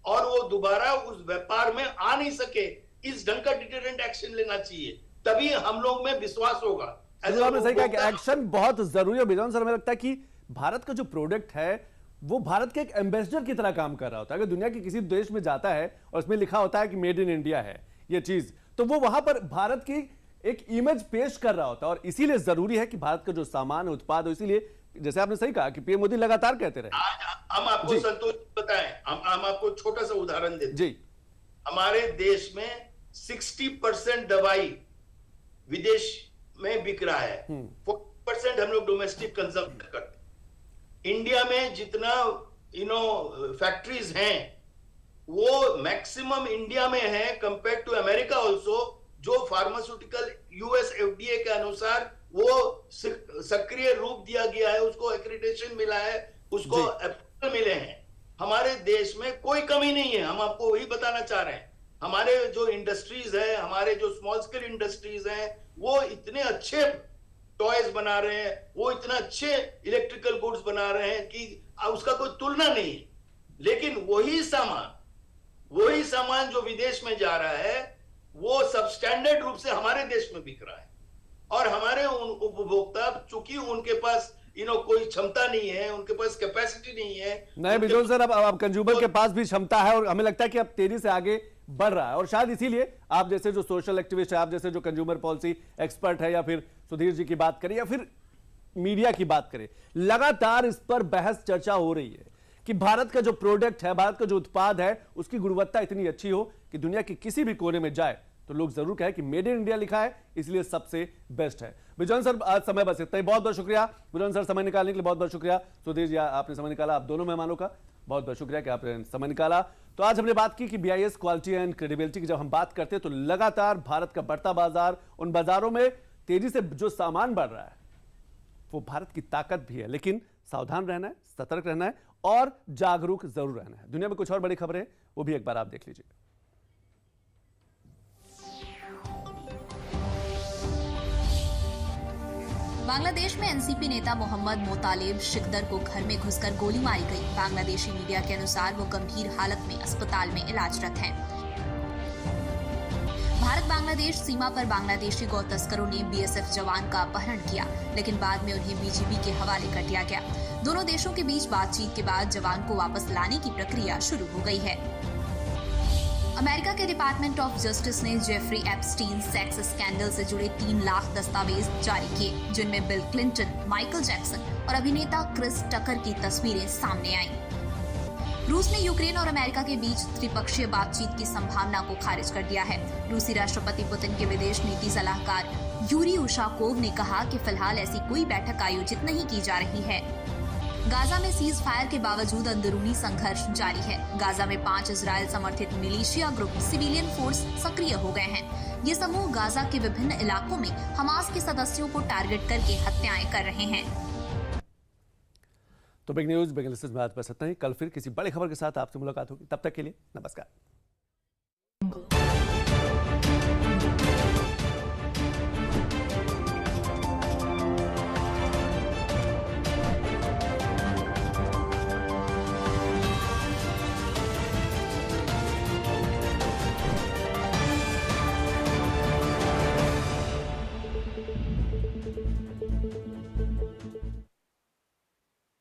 और वो दोबारा उस व्यापार में आ नहीं सके। इस ढंग का डिटरेंट एक्शन लेना चाहिए, तभी हम लोग में विश्वास होगा। आपने सही कहा कि एक्शन बहुत जरूरी है। बिजॉन सर, हमें लगता है कि भारत का जो प्रोडक्ट है वो भारत के एक एम्बेसडर की तरह काम कर रहा होता है। अगर दुनिया के किसी देश में जाता है और उसमें लिखा होता है कि मेड इन इंडिया है ये चीज, तो वो वहां पर भारत की एक इमेज पेश कर रहा होता है। और इसीलिए जरूरी है कि भारत का जो सामान उत्पाद हो, इसीलिए जैसे आपने सही कहा कि पीएम मोदी लगातार कहते रहे। आज हम आपको संतोष बताएं, हम आपको छोटा सा उदाहरण देते जी। हमारे देश में 60% दवाई विदेश में बिक रहा है, 40% हम लोग डोमेस्टिक कंजम्पशन करते हैं। इंडिया में जितना फैक्ट्रीज हैं वो मैक्सिमम इंडिया में है कंपेयर टू अमेरिका ऑल्सो, जो फार्मास्यूटिकल US FDA के अनुसार वो सक्रिय रूप दिया गया है, उसको एक्रेडिटेशन मिला है, उसको अप्रूवल मिले हैं। हमारे देश में कोई कमी नहीं है। हम आपको वही बताना चाह रहे हैं। हमारे जो इंडस्ट्रीज है, हमारे जो स्मॉल स्केल इंडस्ट्रीज हैं, वो इतने अच्छे टॉयज बना रहे हैं, वो इतना अच्छे इलेक्ट्रिकल गुड्स बना रहे हैं कि उसका कोई तुलना नहीं है। लेकिन वही सामान जो विदेश में जा रहा है वो सबस्टैंडर्ड रूप से हमारे देश में बिक रहा है। और हमारे उपभोक्ता, चूंकि उनके पास कोई क्षमता नहीं है, उनके पास कैपेसिटी नहीं है। नहीं बिजोल सर, अब कंज्यूमर के पास भी क्षमता है और हमें लगता है कि अब तेजी से आगे बढ़ रहा है। और शायद इसीलिए आप जैसे जो सोशल एक्टिविस्ट है, आप जैसे जो कंज्यूमर पॉलिसी एक्सपर्ट है, या फिर सुधीर जी की बात करें या फिर मीडिया की बात करें, लगातार इस पर बहस चर्चा हो रही है कि भारत का जो प्रोडक्ट है, भारत का जो उत्पाद है, उसकी गुणवत्ता इतनी अच्छी हो कि दुनिया के किसी भी कोने में जाए तो लोग जरूर कहें कि मेड इन इंडिया लिखा है, इसलिए सबसे बेस्ट है। बिजॉन सर, आज समय बस इतना ही। बहुत बहुत शुक्रिया बिजॉन सर, समय निकालने के लिए बहुत बहुत शुक्रिया। सुधीर जी, आपने समय निकाला। आप दोनों मेहमानों का बहुत बहुत शुक्रिया कि आपने समय निकाला। तो आज हमने बात की कि BIS क्वालिटी एंड क्रेडिबिलिटी की जब हम बात करते हैं तो लगातार भारत का बढ़ता बाजार, उन बाजारों में तेजी से जो सामान बढ़ रहा है वो भारत की ताकत भी है। लेकिन सावधान रहना है, सतर्क रहना है और जागरूक जरूर रहना है। दुनिया में कुछ और बड़ी खबरें वो भी एक बार आप देख लीजिए। बांग्लादेश में एनसीपी नेता मोहम्मद मोतालेब शिकदर को घर में घुसकर गोली मारी गई। बांग्लादेशी मीडिया के अनुसार वो गंभीर हालत में अस्पताल में इलाजरत हैं। भारत बांग्लादेश सीमा पर बांग्लादेशी गौ तस्करों ने BSF जवान का अपहरण किया, लेकिन बाद में उन्हें BGB के हवाले कर दिया गया। दोनों देशों के बीच बातचीत के बाद जवान को वापस लाने की प्रक्रिया शुरू हो गई है। अमेरिका के डिपार्टमेंट ऑफ जस्टिस ने जेफरी एप्स्टीन सेक्स स्कैंडल से जुड़े 3 लाख दस्तावेज जारी किए, जिनमें बिल क्लिंटन, माइकल जैक्सन और अभिनेता क्रिस टकर की तस्वीरें सामने आईं। रूस ने यूक्रेन और अमेरिका के बीच त्रिपक्षीय बातचीत की संभावना को खारिज कर दिया है। रूसी राष्ट्रपति पुतिन के विदेश नीति सलाहकार यूरी उशाकोव ने कहा कि फिलहाल ऐसी कोई बैठक आयोजित नहीं की जा रही है। गाजा में सीज फायर के बावजूद अंदरूनी संघर्ष जारी है। गाजा में 5 इजरायल समर्थित मिलिशिया ग्रुप सिविलियन फोर्स सक्रिय हो गए हैं। ये समूह गाजा के विभिन्न इलाकों में हमास के सदस्यों को टारगेट करके हत्याएं कर रहे हैं। तो बिग न्यूज बिग एनालिसिस में आज बस इतना ही। कल फिर किसी बड़ी खबर के साथ आपसे मुलाकात होगी। तब तक के लिए नमस्कार।